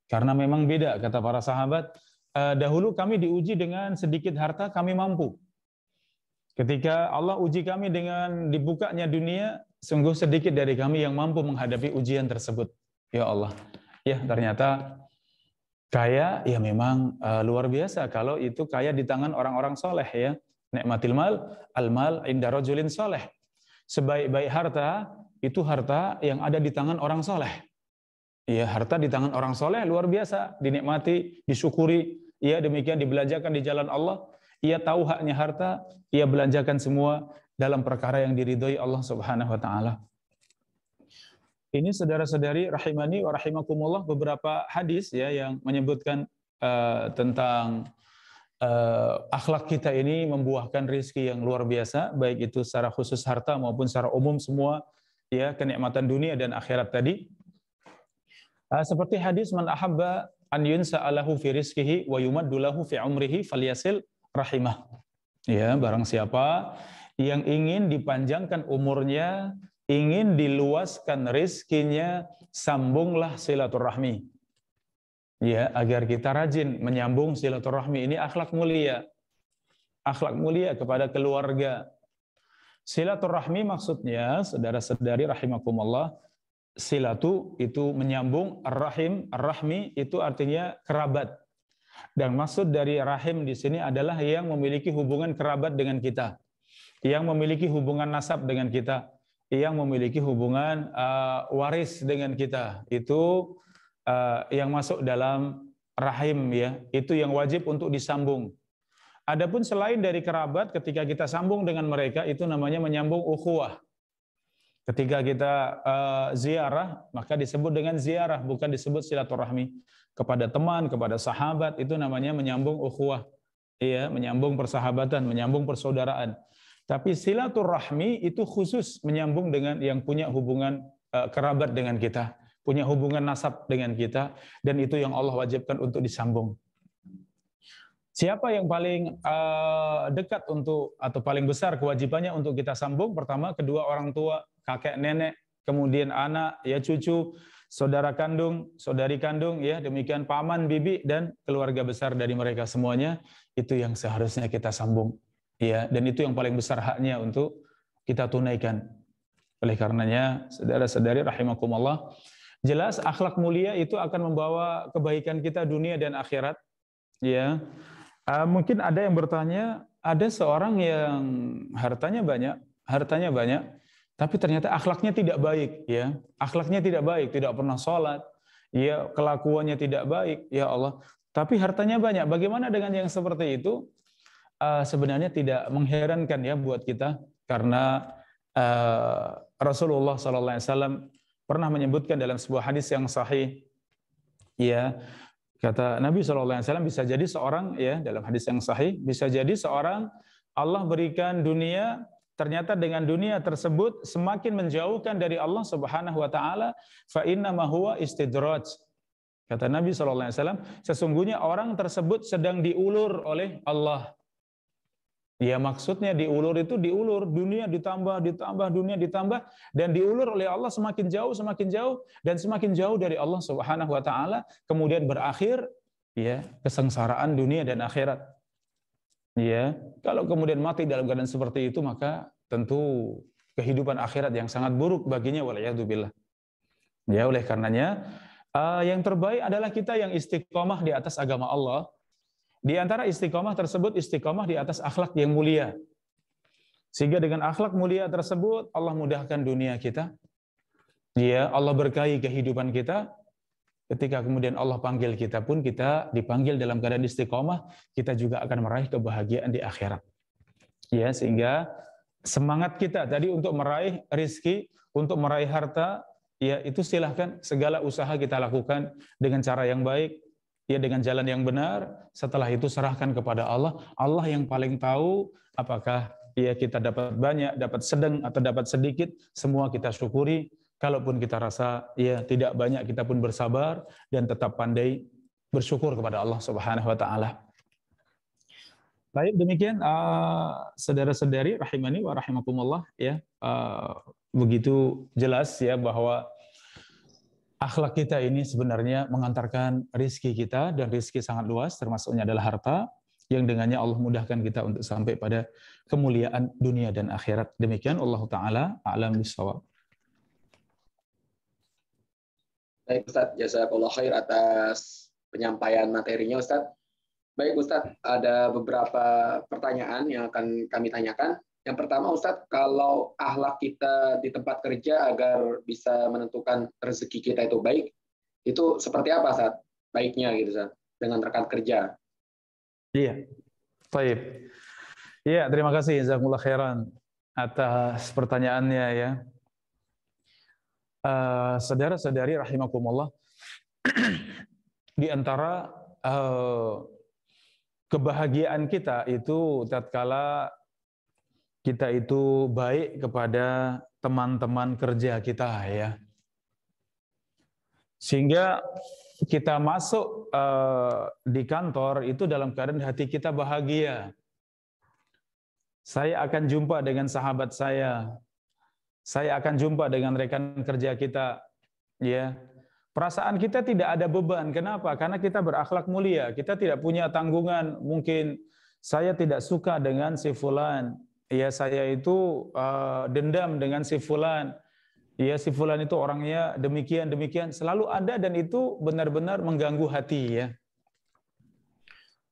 Karena memang beda, kata para sahabat, dahulu kami diuji dengan sedikit harta, kami mampu. Ketika Allah uji kami dengan dibukanya dunia, sungguh sedikit dari kami yang mampu menghadapi ujian tersebut. Ya Allah, ya, ternyata Kaya ya memang luar biasa kalau itu kaya di tangan orang-orang soleh ya. Nikmatil mal, al-mal inda rajulin soleh. Sebaik-baik harta itu harta yang ada di tangan orang soleh. Ya, harta di tangan orang soleh luar biasa, dinikmati, disyukuri. Ya, demikian dibelanjakan di jalan Allah. Ia tahu haknya harta, ia belanjakan semua dalam perkara yang diridhoi Allah Subhanahu wa taala. Ini saudara-saudari rahimani wa rahimakumullah beberapa hadis ya yang menyebutkan tentang akhlak kita ini membuahkan rizki yang luar biasa, baik itu secara khusus harta maupun secara umum semua ya kenikmatan dunia dan akhirat tadi. Seperti hadis man ahabba an yunsa'alahu fi rizqihi wa yumaddu lahu fi umrihi falyasil rahimah. Ya, barang siapa yang ingin dipanjangkan umurnya, ingin diluaskan rizkinya, sambunglah silaturahmi. Ya, agar kita rajin menyambung silaturahmi. Ini akhlak mulia. Akhlak mulia kepada keluarga. Silaturahmi maksudnya, saudara-saudari rahimakumullah, silatu itu menyambung, ar-rahmi itu artinya kerabat. Dan maksud dari rahim di sini adalah yang memiliki hubungan kerabat dengan kita, yang memiliki hubungan nasab dengan kita, yang memiliki hubungan waris dengan kita. Itu yang masuk dalam rahim ya, itu yang wajib untuk disambung. Adapun selain dari kerabat, ketika kita sambung dengan mereka, itu namanya menyambung ukhuwah. Ketika kita ziarah, maka disebut dengan ziarah, bukan disebut silaturahmi. Kepada teman, kepada sahabat, itu namanya menyambung ukhuwah. Iya, menyambung persahabatan, menyambung persaudaraan. Tapi silaturahmi itu khusus menyambung dengan yang punya hubungan kerabat dengan kita, punya hubungan nasab dengan kita, dan itu yang Allah wajibkan untuk disambung. Siapa yang paling dekat untuk atau paling besar kewajibannya untuk kita sambung? Pertama, kedua orang tua, kakek, nenek, kemudian anak, ya cucu, saudara kandung, saudari kandung, ya demikian paman, bibi, dan keluarga besar dari mereka semuanya, itu yang seharusnya kita sambung. Ya, dan itu yang paling besar haknya untuk kita tunaikan. Oleh karenanya, saudara-saudari rahimakumullah, jelas akhlak mulia itu akan membawa kebaikan kita dunia dan akhirat. Ya, mungkin ada yang bertanya, ada seorang yang hartanya banyak, tapi ternyata akhlaknya tidak baik, ya, akhlaknya tidak baik, tidak pernah sholat, ya, kelakuannya tidak baik, ya Allah. Tapi hartanya banyak. Bagaimana dengan yang seperti itu? Sebenarnya tidak mengherankan ya buat kita, karena Rasulullah SAW pernah menyebutkan dalam sebuah hadis yang sahih, ya. Kata Nabi SAW, bisa jadi seorang, ya dalam hadis yang sahih, bisa jadi seorang Allah berikan dunia, ternyata dengan dunia tersebut semakin menjauhkan dari Allah Subhanahu wa taala, fa inna ma huwa istidraj. Kata Nabi SAW, sesungguhnya orang tersebut sedang diulur oleh Allah. Ya, maksudnya diulur itu diulur, dunia ditambah, dunia ditambah, dan diulur oleh Allah semakin jauh, dan semakin jauh dari Allah Subhanahu wa taala, kemudian berakhir ya kesengsaraan dunia dan akhirat. Ya, kalau kemudian mati dalam keadaan seperti itu, maka tentu kehidupan akhirat yang sangat buruk baginya, waliyadzubillah. Ya, oleh karenanya yang terbaik adalah kita yang istiqomah di atas agama Allah. Di antara istiqomah tersebut, istiqomah di atas akhlak yang mulia. Sehingga dengan akhlak mulia tersebut, Allah mudahkan dunia kita. Ya, Allah berkahi kehidupan kita. Ketika kemudian Allah panggil kita pun, kita dipanggil dalam keadaan istiqomah, kita juga akan meraih kebahagiaan di akhirat. Ya, sehingga semangat kita tadi untuk meraih rizki, untuk meraih harta, ya itu silahkan segala usaha kita lakukan dengan cara yang baik, ya dengan jalan yang benar. Setelah itu serahkan kepada Allah. Allah yang paling tahu apakah ya kita dapat banyak, dapat sedang atau dapat sedikit, semua kita syukuri. Kalaupun kita rasa ya tidak banyak, kita pun bersabar dan tetap pandai bersyukur kepada Allah Subhanahu wa taala. Baik, demikian saudara-saudari rahimani wa rahimakumullah, ya begitu jelas ya bahwa akhlak kita ini sebenarnya mengantarkan rizki kita, dan rizki sangat luas, termasuknya adalah harta, yang dengannya Allah mudahkan kita untuk sampai pada kemuliaan dunia dan akhirat. Demikian Allah Ta'ala a'lam bishawab. Baik Ustaz, jazakallah khair atas penyampaian materinya Ustadz. Baik Ustadz, ada beberapa pertanyaan yang akan kami tanyakan. Yang pertama Ustadz, kalau akhlak kita di tempat kerja agar bisa menentukan rezeki kita itu baik, itu seperti apa Ustadz? Baiknya gitu Ustadz, dengan rekan kerja. Iya, baik. Iya, terima kasih jazakumullah khairan atas pertanyaannya ya. Saudara-saudari rahimakumullah, di antara kebahagiaan kita itu tatkala kita itu baik kepada teman-teman kerja kita ya. Sehingga kita masuk di kantor itu dalam keadaan hati kita bahagia. Saya akan jumpa dengan sahabat saya akan jumpa dengan rekan kerja kita, ya. Perasaan kita tidak ada beban. Kenapa? Karena kita berakhlak mulia. Kita tidak punya tanggungan. Mungkin saya tidak suka dengan si fulan. Ya, saya itu dendam dengan si fulan. Ya, si fulan itu orangnya demikian. Selalu ada dan itu benar-benar mengganggu hati ya.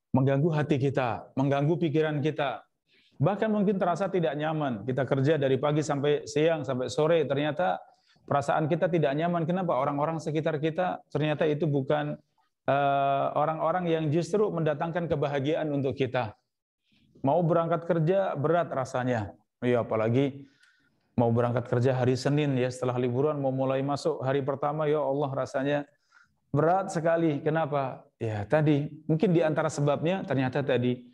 Mengganggu hati kita, mengganggu pikiran kita. Bahkan mungkin terasa tidak nyaman. Kita kerja dari pagi sampai siang, sampai sore, ternyata perasaan kita tidak nyaman. Kenapa? Orang-orang sekitar kita ternyata itu bukan orang-orang yang justru mendatangkan kebahagiaan untuk kita. Mau berangkat kerja berat rasanya. Ya, apalagi mau berangkat kerja hari Senin ya, setelah liburan mau mulai masuk hari pertama, ya Allah rasanya berat sekali. Kenapa? Ya tadi, mungkin di antara sebabnya ternyata tadi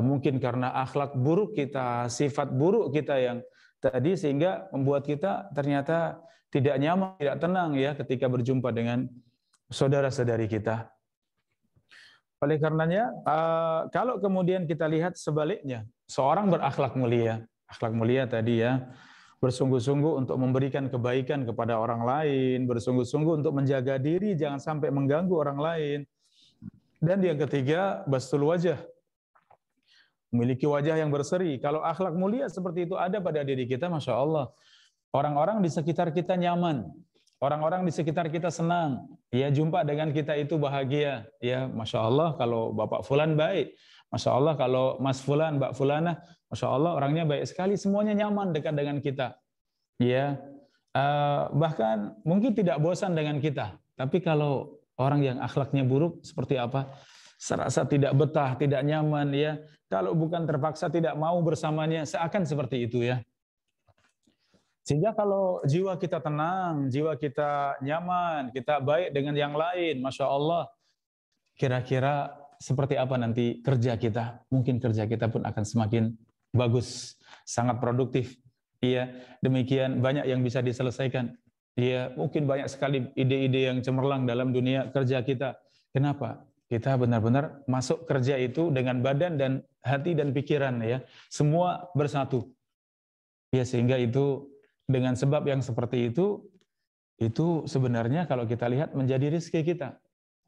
mungkin karena akhlak buruk kita, sifat buruk kita yang tadi sehingga membuat kita ternyata tidak nyaman, tidak tenang ya ketika berjumpa dengan saudara-saudari kita. Oleh karenanya, kalau kemudian kita lihat sebaliknya, seorang berakhlak mulia, akhlak mulia tadi ya, bersungguh-sungguh untuk memberikan kebaikan kepada orang lain, bersungguh-sungguh untuk menjaga diri jangan sampai mengganggu orang lain. Dan yang ketiga, bastul wajah, memiliki wajah yang berseri. Kalau akhlak mulia seperti itu ada pada diri kita, Masya Allah, orang-orang di sekitar kita nyaman, orang-orang di sekitar kita senang, ya jumpa dengan kita itu bahagia, ya Masya Allah kalau Bapak Fulan baik, Masya Allah kalau Mas Fulan, Mbak Fulana, Masya Allah orangnya baik sekali, semuanya nyaman dekat dengan kita, ya bahkan mungkin tidak bosan dengan kita. Tapi kalau orang yang akhlaknya buruk seperti apa? Serasa tidak betah, tidak nyaman ya. Kalau bukan terpaksa tidak mau bersamanya, seakan seperti itu ya. Sehingga kalau jiwa kita tenang, jiwa kita nyaman, kita baik dengan yang lain, Masya Allah, kira-kira seperti apa nanti kerja kita? Mungkin kerja kita pun akan semakin bagus, sangat produktif. Iya, demikian banyak yang bisa diselesaikan. Iya, mungkin banyak sekali ide-ide yang cemerlang dalam dunia kerja kita. Kenapa? Kita benar-benar masuk kerja itu dengan badan dan hati dan pikiran ya, semua bersatu. Ya, sehingga itu dengan sebab yang seperti itu sebenarnya kalau kita lihat menjadi rezeki kita.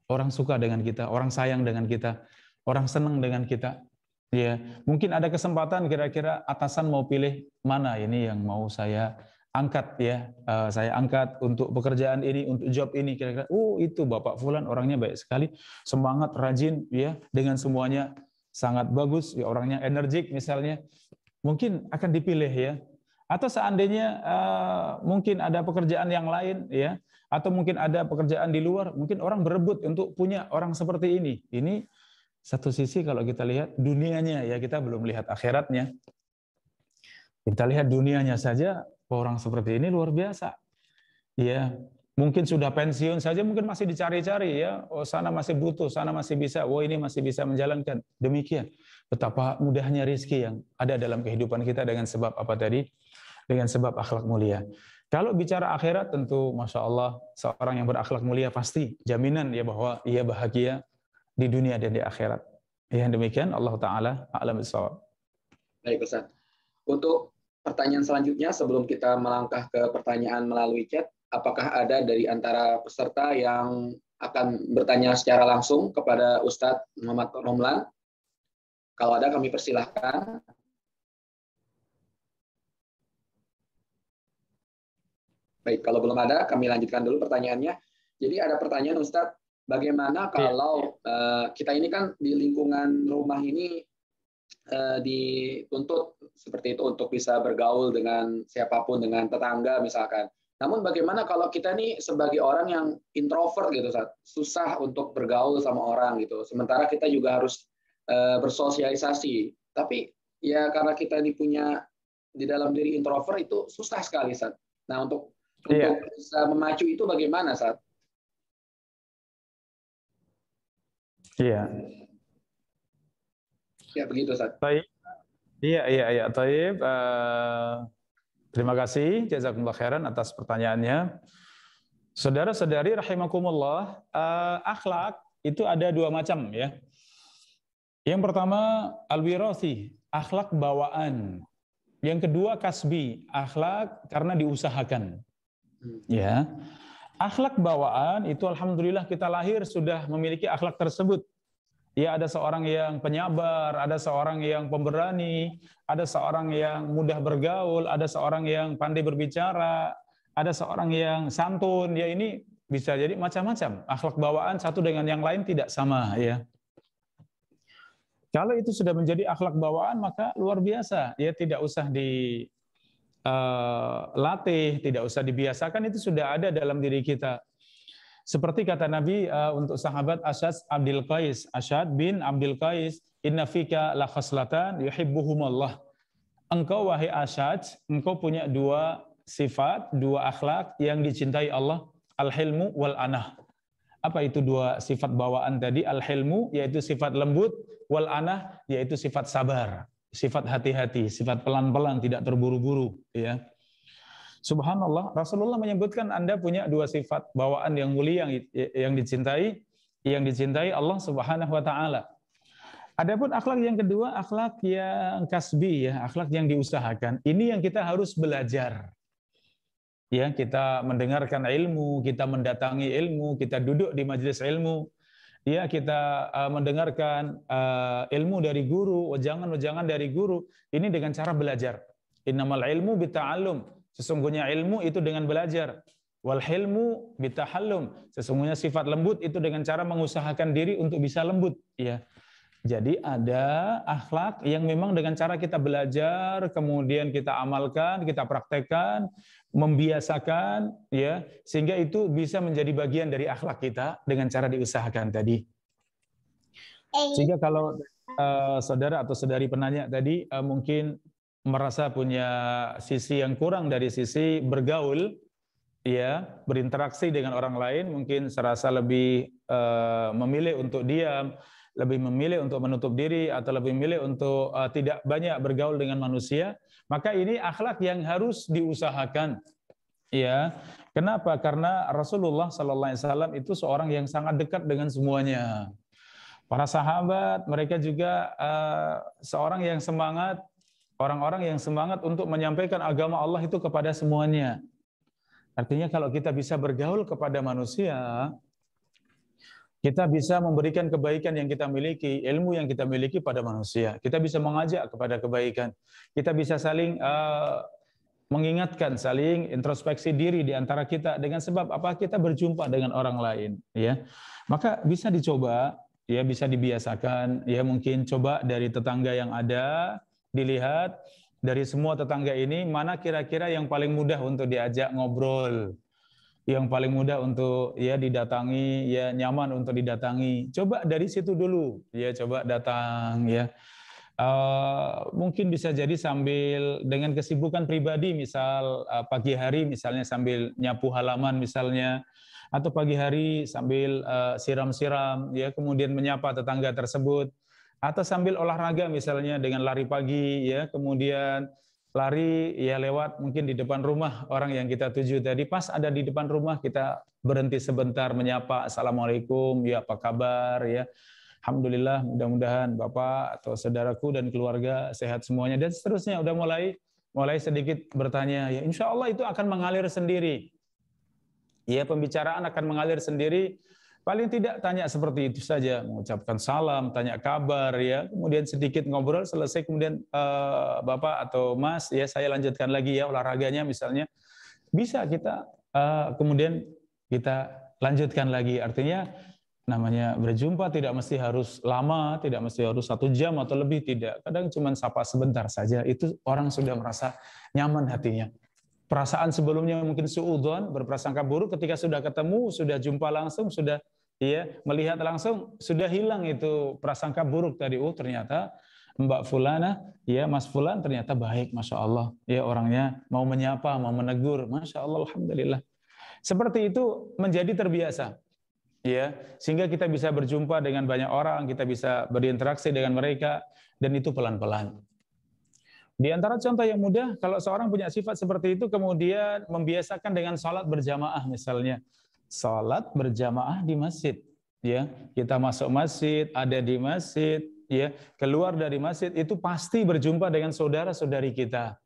Orang suka dengan kita, orang sayang dengan kita, orang senang dengan kita. Ya, mungkin ada kesempatan kira-kira atasan mau pilih mana ini yang mau saya angkat ya, saya angkat untuk pekerjaan ini, untuk job ini kira-kira. Itu Bapak Fulan orangnya baik sekali, semangat, rajin ya, dengan semuanya sangat bagus, ya orangnya energik misalnya. Mungkin akan dipilih ya. Atau seandainya mungkin ada pekerjaan yang lain ya, atau mungkin ada pekerjaan di luar, mungkin orang berebut untuk punya orang seperti ini. Ini satu sisi kalau kita lihat dunianya ya, kita belum lihat akhiratnya. Kita lihat dunianya saja, orang seperti ini luar biasa. Ya, mungkin sudah pensiun saja mungkin masih dicari-cari ya. Oh, sana masih butuh, sana masih bisa. Oh, ini masih bisa menjalankan. Demikian. Betapa mudahnya rezeki yang ada dalam kehidupan kita dengan sebab apa tadi? Dengan sebab akhlak mulia. Kalau bicara akhirat tentu Masya Allah seorang yang berakhlak mulia pasti jaminan ya bahwa ia bahagia di dunia dan di akhirat. Ya demikian Allah Ta'ala a'lam bishawab. Baik Ustaz. Untuk pertanyaan selanjutnya sebelum kita melangkah ke pertanyaan melalui chat, apakah ada dari antara peserta yang akan bertanya secara langsung kepada Ustadz Muhammad Romlan? Kalau ada kami persilahkan. Baik, kalau belum ada, kami lanjutkan dulu pertanyaannya. Jadi ada pertanyaan Ustadz, bagaimana kalau kita ini kan di lingkungan rumah ini dituntut seperti itu untuk bisa bergaul dengan siapapun, dengan tetangga misalkan. Namun bagaimana kalau kita nih sebagai orang yang introvert gitu, susah untuk bergaul sama orang gitu. Sementara kita juga harus bersosialisasi. Tapi ya karena kita ini punya di dalam diri introvert itu susah sekali, Sat. Nah, untuk bisa memacu itu bagaimana, Sat? Iya. Ya begitu, Sat. Iya. Taib. Terima kasih, jazakumullah khairan atas pertanyaannya. Saudara-saudari rahimakumullah, akhlak itu ada dua macam ya. Yang pertama al-wirathi, akhlak bawaan. Yang kedua kasbi, akhlak karena diusahakan. Ya. Akhlak bawaan itu alhamdulillah kita lahir sudah memiliki akhlak tersebut. Ya, ada seorang yang penyabar, ada seorang yang pemberani, ada seorang yang mudah bergaul, ada seorang yang pandai berbicara, ada seorang yang santun. Ya, ini bisa jadi macam-macam. Akhlak bawaan satu dengan yang lain tidak sama ya. Kalau itu sudah menjadi akhlak bawaan maka luar biasa. Ya, tidak usah dilatih, tidak usah dibiasakan, itu sudah ada dalam diri kita. Seperti kata Nabi untuk sahabat Asyad bin Abdul Qais, inna fika la khaslatan yuhibbuhumullah. Engkau wahai Asyad, engkau punya dua sifat, dua akhlak yang dicintai Allah, al-hilmu wal anah. Apa itu dua sifat bawaan tadi? Al-hilmu yaitu sifat lembut, wal anah yaitu sifat sabar, sifat hati-hati, sifat pelan-pelan, tidak terburu-buru ya. Subhanallah, Rasulullah menyebutkan Anda punya dua sifat bawaan yang mulia yang dicintai Allah Subhanahu wa taala. Adapun akhlak yang kedua, akhlak yang kasbi ya, akhlak yang diusahakan. Ini yang kita harus belajar. Ya, kita mendengarkan ilmu, kita mendatangi ilmu, kita duduk di majelis ilmu. Ya, kita mendengarkan ilmu dari guru, wejangan-wejangan dari guru. Ini dengan cara belajar. Innamal ilmu bita'allum. Sesungguhnya ilmu itu dengan belajar. Wal hilmu bitahallum. Sesungguhnya sifat lembut itu dengan cara mengusahakan diri untuk bisa lembut. Ya. Jadi ada akhlak yang memang dengan cara kita belajar, kemudian kita amalkan, kita praktekkan, membiasakan, ya, sehingga itu bisa menjadi bagian dari akhlak kita dengan cara diusahakan tadi. Sehingga kalau saudara atau saudari penanya tadi mungkin merasa punya sisi yang kurang dari sisi bergaul, ya, berinteraksi dengan orang lain, mungkin serasa lebih memilih untuk diam, lebih memilih untuk menutup diri, atau lebih memilih untuk tidak banyak bergaul dengan manusia, maka ini akhlak yang harus diusahakan. Ya, kenapa? Karena Rasulullah SAW itu seorang yang sangat dekat dengan semuanya. Para sahabat, mereka juga seorang yang semangat, orang-orang yang semangat untuk menyampaikan agama Allah itu kepada semuanya. Artinya kalau kita bisa bergaul kepada manusia, kita bisa memberikan kebaikan yang kita miliki, ilmu yang kita miliki pada manusia. Kita bisa mengajak kepada kebaikan. Kita bisa saling mengingatkan, saling introspeksi diri di antara kita dengan sebab apa? Kita berjumpa dengan orang lain, ya. Maka bisa dicoba, ya, bisa dibiasakan, ya, mungkin coba dari tetangga yang ada, dilihat dari semua tetangga ini mana kira-kira yang paling mudah untuk diajak ngobrol, yang paling mudah untuk ya didatangi, ya nyaman untuk didatangi. Coba dari situ dulu, ya, coba datang, ya. Mungkin bisa jadi sambil dengan kesibukan pribadi, misal pagi hari misalnya sambil nyapu halaman misalnya, atau pagi hari sambil siram-siram, ya, kemudian menyapa tetangga tersebut, atau sambil olahraga misalnya dengan lari pagi, ya, kemudian lari ya lewat mungkin di depan rumah orang yang kita tuju tadi, pas ada di depan rumah kita berhenti sebentar menyapa, assalamualaikum, ya, apa kabar, ya, alhamdulillah, mudah-mudahan Bapak atau saudaraku dan keluarga sehat semuanya, dan seterusnya. Udah mulai sedikit bertanya, ya, insya Allah itu akan mengalir sendiri. Ya, pembicaraan akan mengalir sendiri. Paling tidak tanya seperti itu saja, mengucapkan salam, tanya kabar, ya, kemudian sedikit ngobrol, selesai, kemudian Bapak atau Mas, ya, saya lanjutkan lagi ya olahraganya misalnya. Bisa kita kemudian kita lanjutkan lagi. Artinya namanya berjumpa tidak mesti harus lama, tidak mesti harus 1 jam atau lebih, tidak. Kadang cuma sapa sebentar saja, itu orang sudah merasa nyaman hatinya. Perasaan sebelumnya mungkin suudzon, berprasangka buruk, ketika sudah ketemu, sudah jumpa langsung, sudah melihat langsung, sudah hilang itu prasangka buruk tadi. Oh ternyata Mbak Fulana, Mas Fulan ternyata baik, Masya Allah. Orangnya mau menyapa, mau menegur, Masya Allah, Alhamdulillah. Seperti itu menjadi terbiasa. Sehingga kita bisa berjumpa dengan banyak orang, kita bisa berinteraksi dengan mereka, dan itu pelan-pelan. Di antara contoh yang mudah, kalau seorang punya sifat seperti itu, kemudian membiasakan dengan sholat berjamaah misalnya. Sholat berjamaah di masjid. Kita masuk masjid, ada di masjid, keluar dari masjid, itu pasti berjumpa dengan saudara-saudari kita.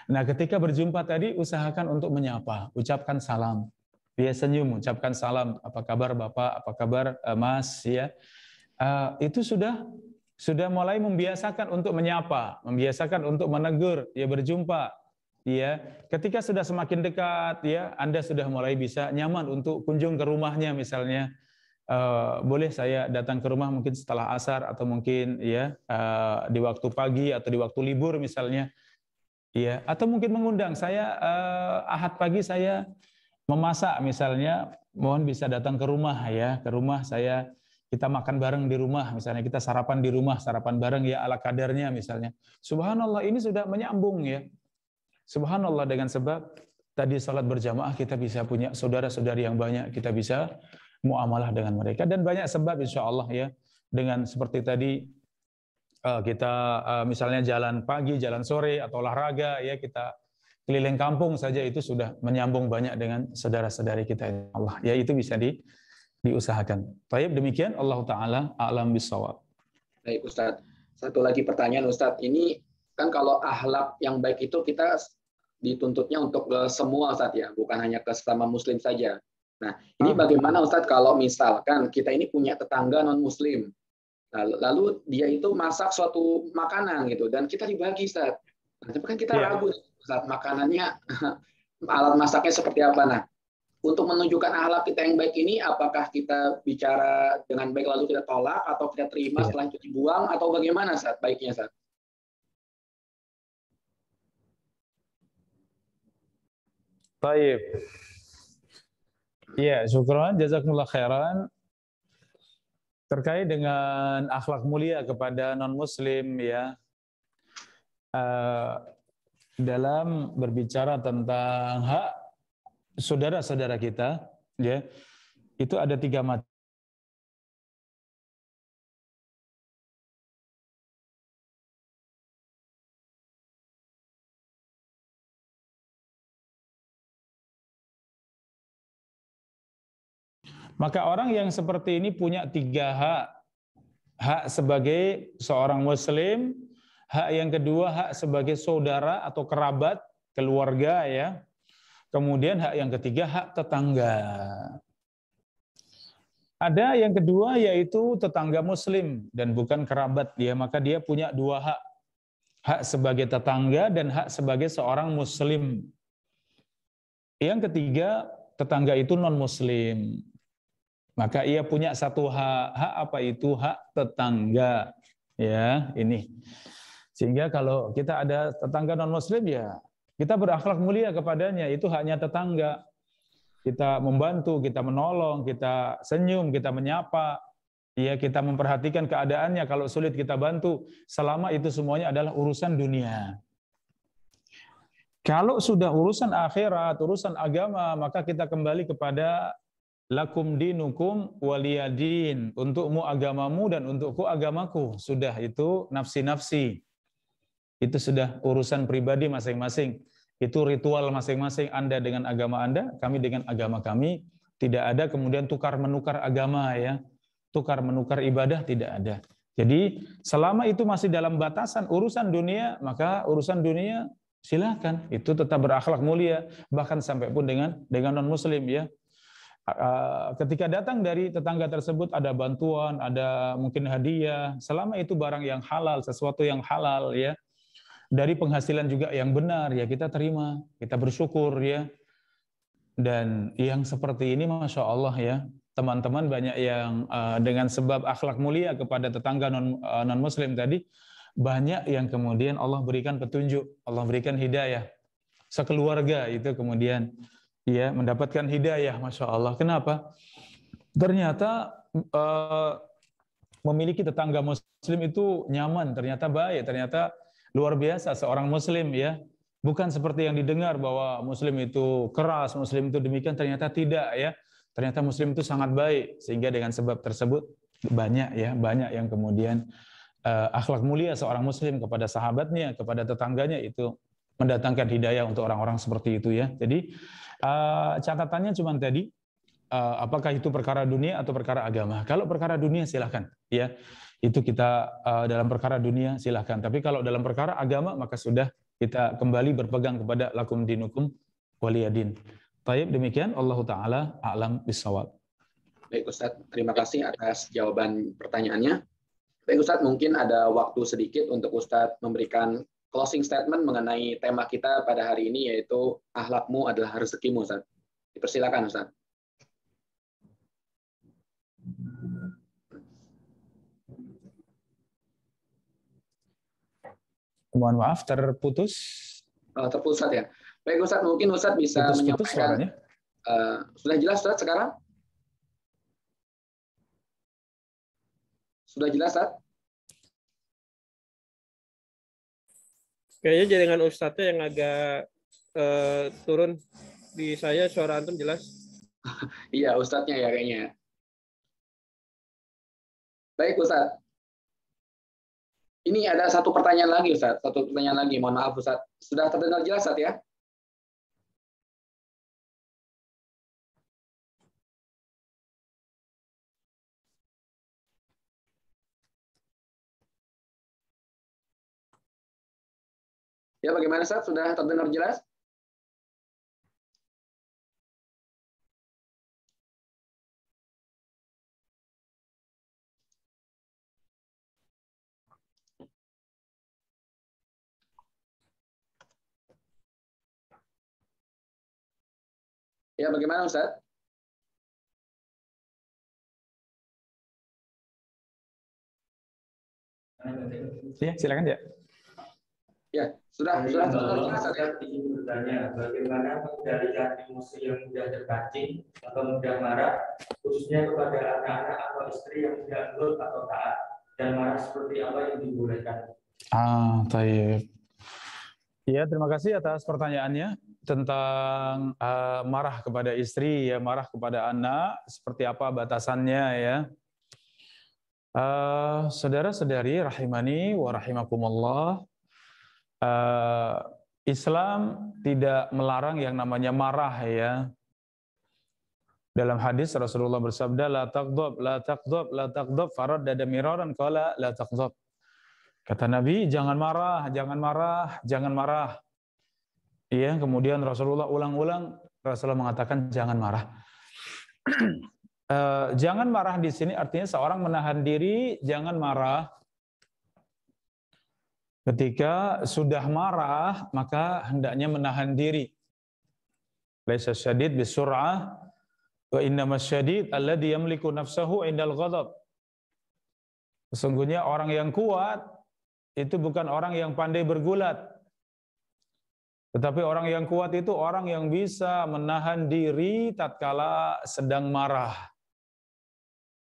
Nah, ketika berjumpa tadi, usahakan untuk menyapa, ucapkan salam. Senyum, ucapkan salam, apa kabar Bapak, apa kabar Mas, itu sudah mulai membiasakan untuk menyapa, membiasakan untuk menegur, berjumpa. Ketika sudah semakin dekat, Anda sudah mulai bisa nyaman untuk kunjung ke rumahnya misalnya. Boleh saya datang ke rumah mungkin setelah asar atau mungkin di waktu pagi atau di waktu libur misalnya. Atau mungkin mengundang saya Ahad pagi saya memasak misalnya, mohon bisa datang ke rumah ke rumah saya, kita makan bareng di rumah misalnya, kita sarapan di rumah, sarapan bareng ala kadarnya misalnya. Subhanallah, ini sudah menyambung Subhanallah, dengan sebab tadi salat berjamaah kita bisa punya saudara-saudari yang banyak, kita bisa muamalah dengan mereka, dan banyak sebab insyaallah dengan seperti tadi kita misalnya jalan pagi, jalan sore atau olahraga kita keliling kampung saja itu sudah menyambung banyak dengan saudara-saudari kita. Allah, itu bisa diusahakan. Baik, demikian Allah Ta'ala a'lam bishawab. Baik Ustadz, satu lagi pertanyaan Ustadz, ini kan kalau akhlak yang baik itu kita dituntutnya untuk semua Ustadz bukan hanya ke sesama muslim saja. Nah, ini bagaimana Ustadz kalau misalkan kita ini punya tetangga non muslim, lalu dia itu masak suatu makanan dan kita dibagi Ustadz. Nah, tapi kan kita ragu Ustadz, makanannya alat masaknya seperti apa. Nah, untuk menunjukkan akhlak kita yang baik ini, apakah kita bicara dengan baik lalu kita tolak, atau kita terima setelah itu dibuang, atau bagaimana Ustadz baiknya Ustadz? Baik. Syukran, jazakumullah khairan. Terkait dengan akhlak mulia kepada non-muslim dalam berbicara tentang hak saudara-saudara kita, itu ada 3 macam. Maka orang yang seperti ini punya 3 hak. Hak sebagai seorang muslim, hak yang kedua hak sebagai saudara atau kerabat, keluarga Kemudian hak yang ketiga hak tetangga. Ada yang kedua yaitu tetangga muslim dan bukan kerabat maka dia punya 2 hak. Hak sebagai tetangga dan hak sebagai seorang muslim. Yang ketiga, tetangga itu non muslim. Maka ia punya 1 hak. Hak apa itu? Hak tetangga. Ini. Sehingga kalau kita ada tetangga non-muslim kita berakhlak mulia kepadanya, itu haknya tetangga. Kita membantu, kita menolong, kita senyum, kita menyapa, kita memperhatikan keadaannya, kalau sulit kita bantu, selama itu semuanya adalah urusan dunia. Kalau sudah urusan akhirat, urusan agama, maka kita kembali kepada lakum dinukum waliyadin, untukmu agamamu dan untukku agamaku. Sudah, itu nafsi-nafsi. Itu sudah urusan pribadi masing-masing. Itu ritual masing-masing, Anda dengan agama Anda, kami dengan agama kami. Tidak ada kemudian tukar-menukar agama tukar-menukar ibadah, tidak ada. Jadi selama itu masih dalam batasan urusan dunia, maka urusan dunia silakan, itu tetap berakhlak mulia, bahkan sampai pun dengan non-muslim Ketika datang dari tetangga tersebut ada bantuan, ada mungkin hadiah, selama itu barang yang halal, sesuatu yang halal dari penghasilan juga yang benar kita terima, kita bersyukur Dan yang seperti ini Masya Allah teman-teman banyak yang dengan sebab akhlak mulia kepada tetangga non muslim tadi, banyak yang kemudian Allah berikan petunjuk, Allah berikan hidayah. Sekeluarga itu kemudian ya mendapatkan hidayah, Masya Allah. Kenapa? Ternyata memiliki tetangga muslim itu nyaman, ternyata baik, ternyata luar biasa seorang muslim ya. Bukan seperti yang didengar bahwa muslim itu keras, muslim itu demikian, ternyata tidak ya. Ternyata muslim itu sangat baik, sehingga dengan sebab tersebut banyak yang kemudian akhlak mulia seorang muslim kepada sahabatnya, kepada tetangganya itu mendatangkan hidayah untuk orang-orang seperti itu ya. Jadi catatannya cuma tadi, apakah itu perkara dunia atau perkara agama. Kalau perkara dunia silahkan ya, itu kita dalam perkara dunia silahkan. Tapi kalau dalam perkara agama maka sudah kita kembali berpegang kepada lakum dinukum waliyadin. Baik, demikian Allah Ta'ala a'lam bishawab. Baik Ustadz, terima kasih atas jawaban pertanyaannya. Baik Ustadz, mungkin ada waktu sedikit untuk Ustadz memberikan closing statement mengenai tema kita pada hari ini, yaitu akhlakmu adalah rezekimu Ustadz. Dipersilakan Ustadz. Mohon maaf, terputus. Terputus Ustadz ya. Baik Ustadz, mungkin Ustadz bisa menyampaikan. Sudah jelas Ustadz sekarang? Sudah jelas Ustadz? Kayaknya jaringan Ustadznya yang agak turun. Di saya suara antum jelas. Iya Ustadznya ya kayaknya. Baik Ustadz. Ini ada satu pertanyaan lagi Ustadz. Satu pertanyaan lagi. Mohon maaf Ustadz. Sudah terdengar jelas Ustadz ya? Ya, bagaimana Ustaz? Sudah terdengar jelas? Ya, bagaimana Ustaz? Ya, silakan ya. Ya, sudah terdengar jelas. Saya ingin bertanya, bagaimana mengendalikan emosi yang mudah terpancing atau mudah marah, khususnya kepada anak-anak atau istri yang tidak nurut atau taat, dan marah seperti apa yang dibolehkan? Baik. Ya, terima kasih atas pertanyaannya tentang marah kepada istri, ya marah kepada anak, seperti apa batasannya ya. Saudara-saudari rahimani wa rahimakumullah, Islam tidak melarang yang namanya marah ya. Dalam hadis Rasulullah bersabda, la taghdab, la taghdab, la taghdab, faraddada miraran qala la taghdab. Kata Nabi, jangan marah, jangan marah, jangan marah. Iya, kemudian Rasulullah ulang-ulang, Rasulullah mengatakan jangan marah. Jangan marah di sini artinya seorang menahan diri, jangan marah. Ketika sudah marah, maka hendaknya menahan diri. Laisa syadid bisur'ah, wa innamas syadid alladhi yamliku nafsahu indal ghadab. Sesungguhnya orang yang kuat itu bukan orang yang pandai bergulat. Tetapi orang yang kuat itu orang yang bisa menahan diri tatkala sedang marah.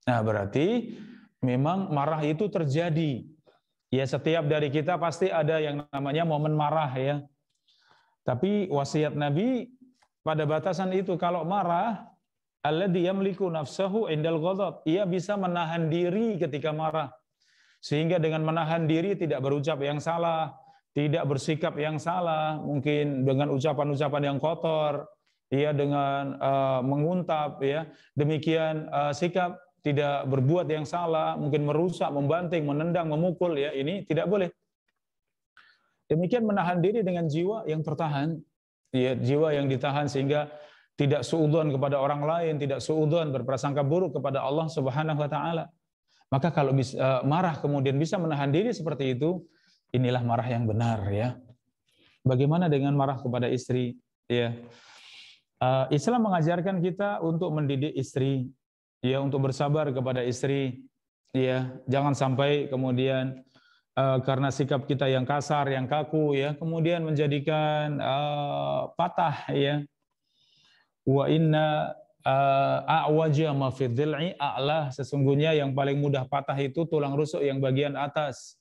Nah, berarti memang marah itu terjadi. Ya, setiap dari kita pasti ada yang namanya momen marah ya. Tapi wasiat Nabi pada batasan itu, kalau marah, alladzi yamliku nafsahu indal ghadab, ia bisa menahan diri ketika marah. Sehingga dengan menahan diri tidak berucap yang salah, tidak bersikap yang salah, mungkin dengan ucapan-ucapan yang kotor, ya dengan menguntap ya. Demikian sikap tidak berbuat yang salah, mungkin merusak, membanting, menendang, memukul, ya ini tidak boleh. Demikian menahan diri dengan jiwa yang tertahan, ya jiwa yang ditahan sehingga tidak suudzon kepada orang lain, tidak suudzon berprasangka buruk kepada Allah Subhanahu wa taala. Maka kalau bisa marah kemudian bisa menahan diri seperti itu, inilah marah yang benar ya. Bagaimana dengan marah kepada istri? Ya, Islam mengajarkan kita untuk mendidik istri. ya untuk bersabar kepada istri, ya jangan sampai kemudian karena sikap kita yang kasar, yang kaku, ya kemudian menjadikan patah, ya. Wa inna a'waja ma fi dhil'i a'la, sesungguhnya yang paling mudah patah itu tulang rusuk yang bagian atas.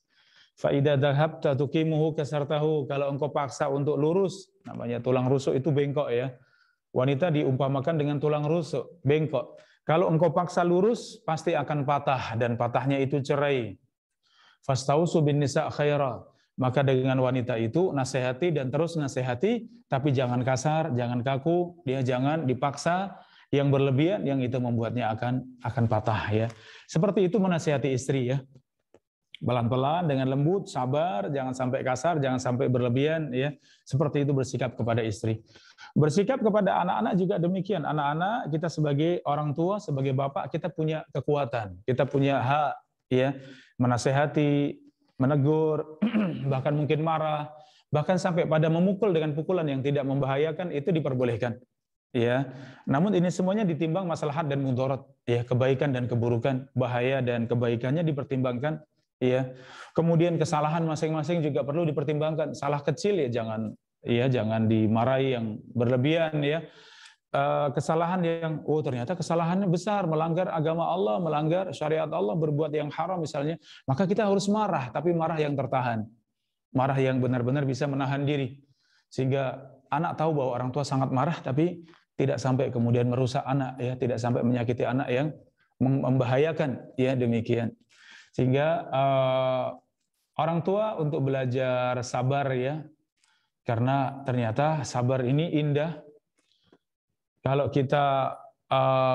Fa idza dhahabta tuqimuhu kasartahu, kalau engkau paksa untuk lurus, namanya tulang rusuk itu bengkok, ya. Wanita diumpamakan dengan tulang rusuk, bengkok. Kalau engkau paksa lurus, pasti akan patah, dan patahnya itu cerai. Fastausu bin nisa khaira, maka dengan wanita itu nasihati dan terus nasihati, tapi jangan kasar, jangan kaku, dia jangan dipaksa yang berlebihan, yang itu membuatnya akan patah, ya. Seperti itu menasihati istri, ya. Pelan-pelan dengan lembut, sabar, jangan sampai kasar, jangan sampai berlebihan, ya. Seperti itu bersikap kepada istri. Bersikap kepada anak-anak juga demikian. Anak-anak, kita sebagai orang tua, sebagai bapak, kita punya kekuatan, kita punya hak, ya, menasehati, menegur, bahkan mungkin marah, bahkan sampai pada memukul dengan pukulan yang tidak membahayakan, itu diperbolehkan, ya. Namun ini semuanya ditimbang maslahat dan mudarat, ya, kebaikan dan keburukan, bahaya dan kebaikannya dipertimbangkan, ya. Kemudian kesalahan masing-masing juga perlu dipertimbangkan. Salah kecil ya jangan dimarahi yang berlebihan, ya. Kesalahan yang ternyata kesalahannya besar, melanggar agama Allah, melanggar syariat Allah, berbuat yang haram misalnya, maka kita harus marah, tapi marah yang tertahan, marah yang benar-benar bisa menahan diri, sehingga anak tahu bahwa orang tua sangat marah, tapi tidak sampai kemudian merusak anak, ya, tidak sampai menyakiti anak yang membahayakan, ya, demikian. Sehingga orang tua untuk belajar sabar, ya, karena ternyata sabar ini indah. Kalau kita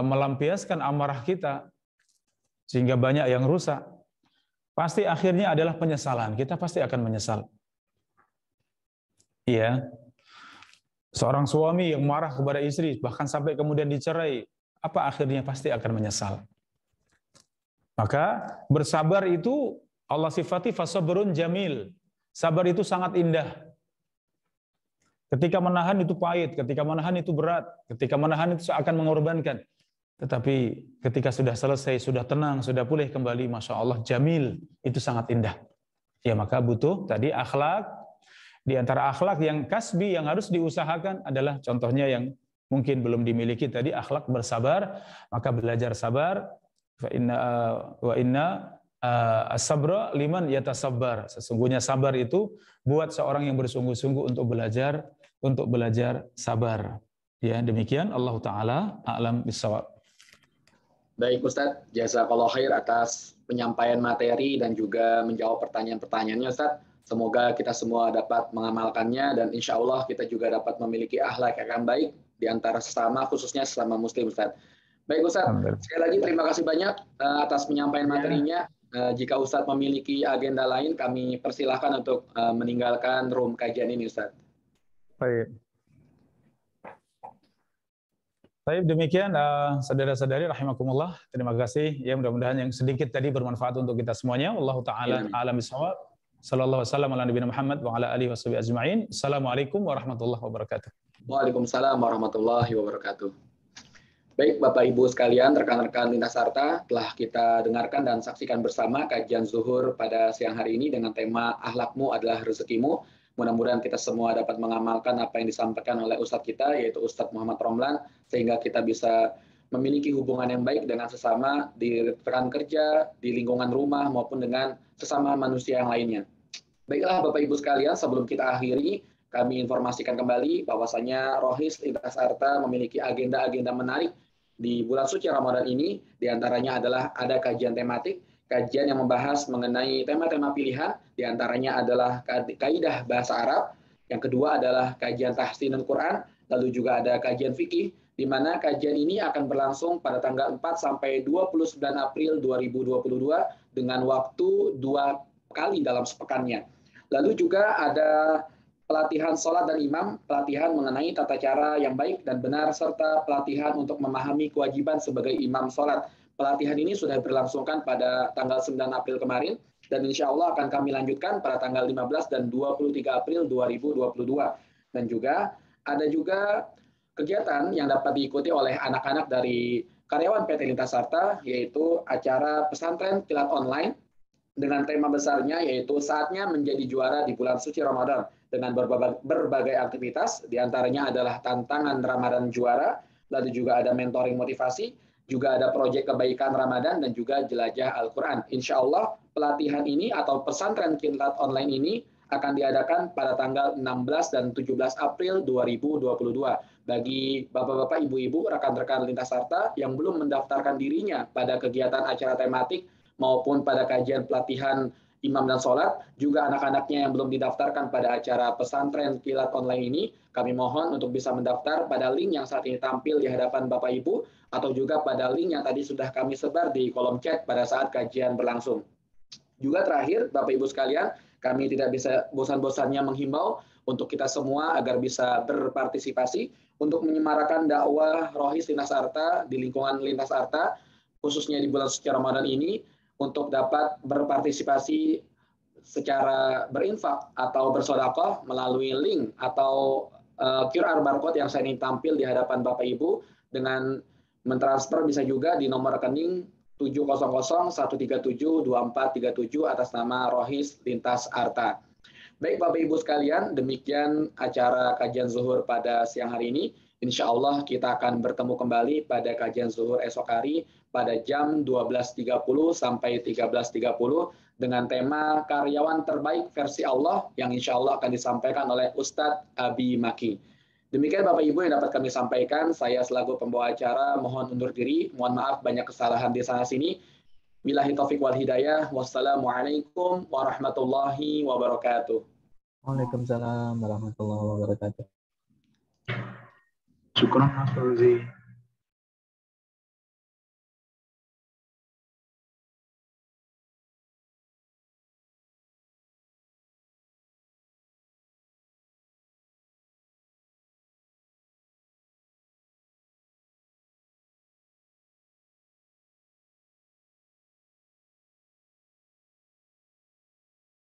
melampiaskan amarah kita sehingga banyak yang rusak, pasti akhirnya adalah penyesalan. Kita pasti akan menyesal. Iya. Seorang suami yang marah kepada istri, bahkan sampai kemudian dicerai, apa akhirnya? Pasti akan menyesal. Maka bersabar itu Allah sifati fasabrun jamil. Sabar itu sangat indah. Ketika menahan itu pahit, ketika menahan itu berat, ketika menahan itu akan mengorbankan. Tetapi ketika sudah selesai, sudah tenang, sudah pulih kembali, Masya Allah, jamil, itu sangat indah. Ya, maka butuh tadi akhlak. Di antara akhlak yang kasbi, yang harus diusahakan adalah contohnya yang mungkin belum dimiliki tadi, akhlak bersabar. Maka belajar sabar. Wa inna as-sabra liman yatasabbar. Sesungguhnya sabar itu buat seorang yang bersungguh-sungguh untuk belajar sabar. Ya, demikian, Allah Ta'ala a'lam bissawab. Baik Ustadz, jazakallahu khair atas penyampaian materi dan juga menjawab pertanyaan-pertanyaannya Ustadz. Semoga kita semua dapat mengamalkannya dan insya Allah kita juga dapat memiliki akhlak yang baik di antara sesama, khususnya sesama muslim Ustadz. Baik Ustadz, sekali lagi terima kasih banyak atas penyampaian materinya. Jika Ustadz memiliki agenda lain, kami persilahkan untuk meninggalkan room kajian ini Ustadz. Baik, demikian saudara-saudari rahimakumullah. Terima kasih. Ya, mudah-mudahan yang sedikit tadi bermanfaat untuk kita semuanya. Wallahu taala a'lam bishawab. Sallallahu wasallam ala nabiyina Muhammad wa ala alihi washabihi ajma'in. Assalamualaikum warahmatullahi wabarakatuh. Waalaikumsalam warahmatullahi wabarakatuh. Baik Bapak Ibu sekalian, rekan-rekan Lintas Harta, telah kita dengarkan dan saksikan bersama kajian zuhur pada siang hari ini dengan tema Akhlakmu adalah Rezekimu. Mudah-mudahan kita semua dapat mengamalkan apa yang disampaikan oleh Ustadz kita, yaitu Ustadz Muhammad Romlan, sehingga kita bisa memiliki hubungan yang baik dengan sesama di rekan kerja, di lingkungan rumah, maupun dengan sesama manusia yang lainnya. Baiklah Bapak Ibu sekalian, sebelum kita akhiri, kami informasikan kembali bahwasanya Rohis Lintas Harta memiliki agenda-agenda menarik di bulan suci Ramadan ini. Di antaranya adalah ada kajian tematik, kajian yang membahas mengenai tema-tema pilihan, di antaranya adalah kaidah bahasa Arab, yang kedua adalah kajian tahsinul Quran, lalu juga ada kajian fikih, di mana kajian ini akan berlangsung pada tanggal 4 sampai 29 April 2022 dengan waktu 2 kali dalam sepekannya. Lalu juga ada pelatihan sholat dan imam, pelatihan mengenai tata cara yang baik dan benar, serta pelatihan untuk memahami kewajiban sebagai imam sholat. Pelatihan ini sudah berlangsungkan pada tanggal 9 April kemarin, dan insya Allah akan kami lanjutkan pada tanggal 15 dan 23 April 2022. Dan juga ada kegiatan yang dapat diikuti oleh anak-anak dari karyawan PT Lintas Sarta, yaitu acara pesantren kilat online dengan tema besarnya yaitu saatnya menjadi juara di bulan suci Ramadan dengan berbagai aktivitas, diantaranya adalah tantangan Ramadan juara, lalu juga ada mentoring motivasi, juga ada proyek kebaikan Ramadan, dan juga jelajah Al-Quran. Insya Allah pelatihan ini atau pesantren kilat online ini akan diadakan pada tanggal 16 dan 17 April 2022. Bagi bapak-bapak, ibu-ibu, rekan-rekan Lintas Sarta yang belum mendaftarkan dirinya pada kegiatan acara tematik maupun pada kajian pelatihan imam dan sholat, juga anak-anaknya yang belum didaftarkan pada acara pesantren kilat online ini, kami mohon untuk bisa mendaftar pada link yang saat ini tampil di hadapan Bapak Ibu, atau juga pada link yang tadi sudah kami sebar di kolom chat pada saat kajian berlangsung. Juga terakhir, Bapak Ibu sekalian, kami tidak bisa bosan-bosannya menghimbau untuk kita semua agar bisa berpartisipasi untuk menyemarakan dakwah Rohis Lintas Sarta di lingkungan Lintas Sarta, khususnya di bulan suci Ramadan ini, untuk dapat berpartisipasi secara berinfak atau bersedekah melalui link atau QR barcode yang saya ini tampil di hadapan Bapak Ibu, dengan mentransfer bisa juga di nomor rekening 700-137-2437 atas nama Rohis Lintas Sarta. Baik Bapak Ibu sekalian, demikian acara kajian zuhur pada siang hari ini. Insya Allah kita akan bertemu kembali pada kajian zuhur esok hari pada jam 12.30 sampai 13.30 dengan tema karyawan terbaik versi Allah yang insya Allah akan disampaikan oleh Ustadz Abi Maki. Demikian Bapak Ibu yang dapat kami sampaikan. Saya selaku pembawa acara mohon undur diri. Mohon maaf banyak kesalahan di sana sini. Billahi taufiq wal hidayah. Wassalamualaikum warahmatullahi wabarakatuh. Waalaikumsalam warahmatullahi wabarakatuh. Syukran Mas Fauzi.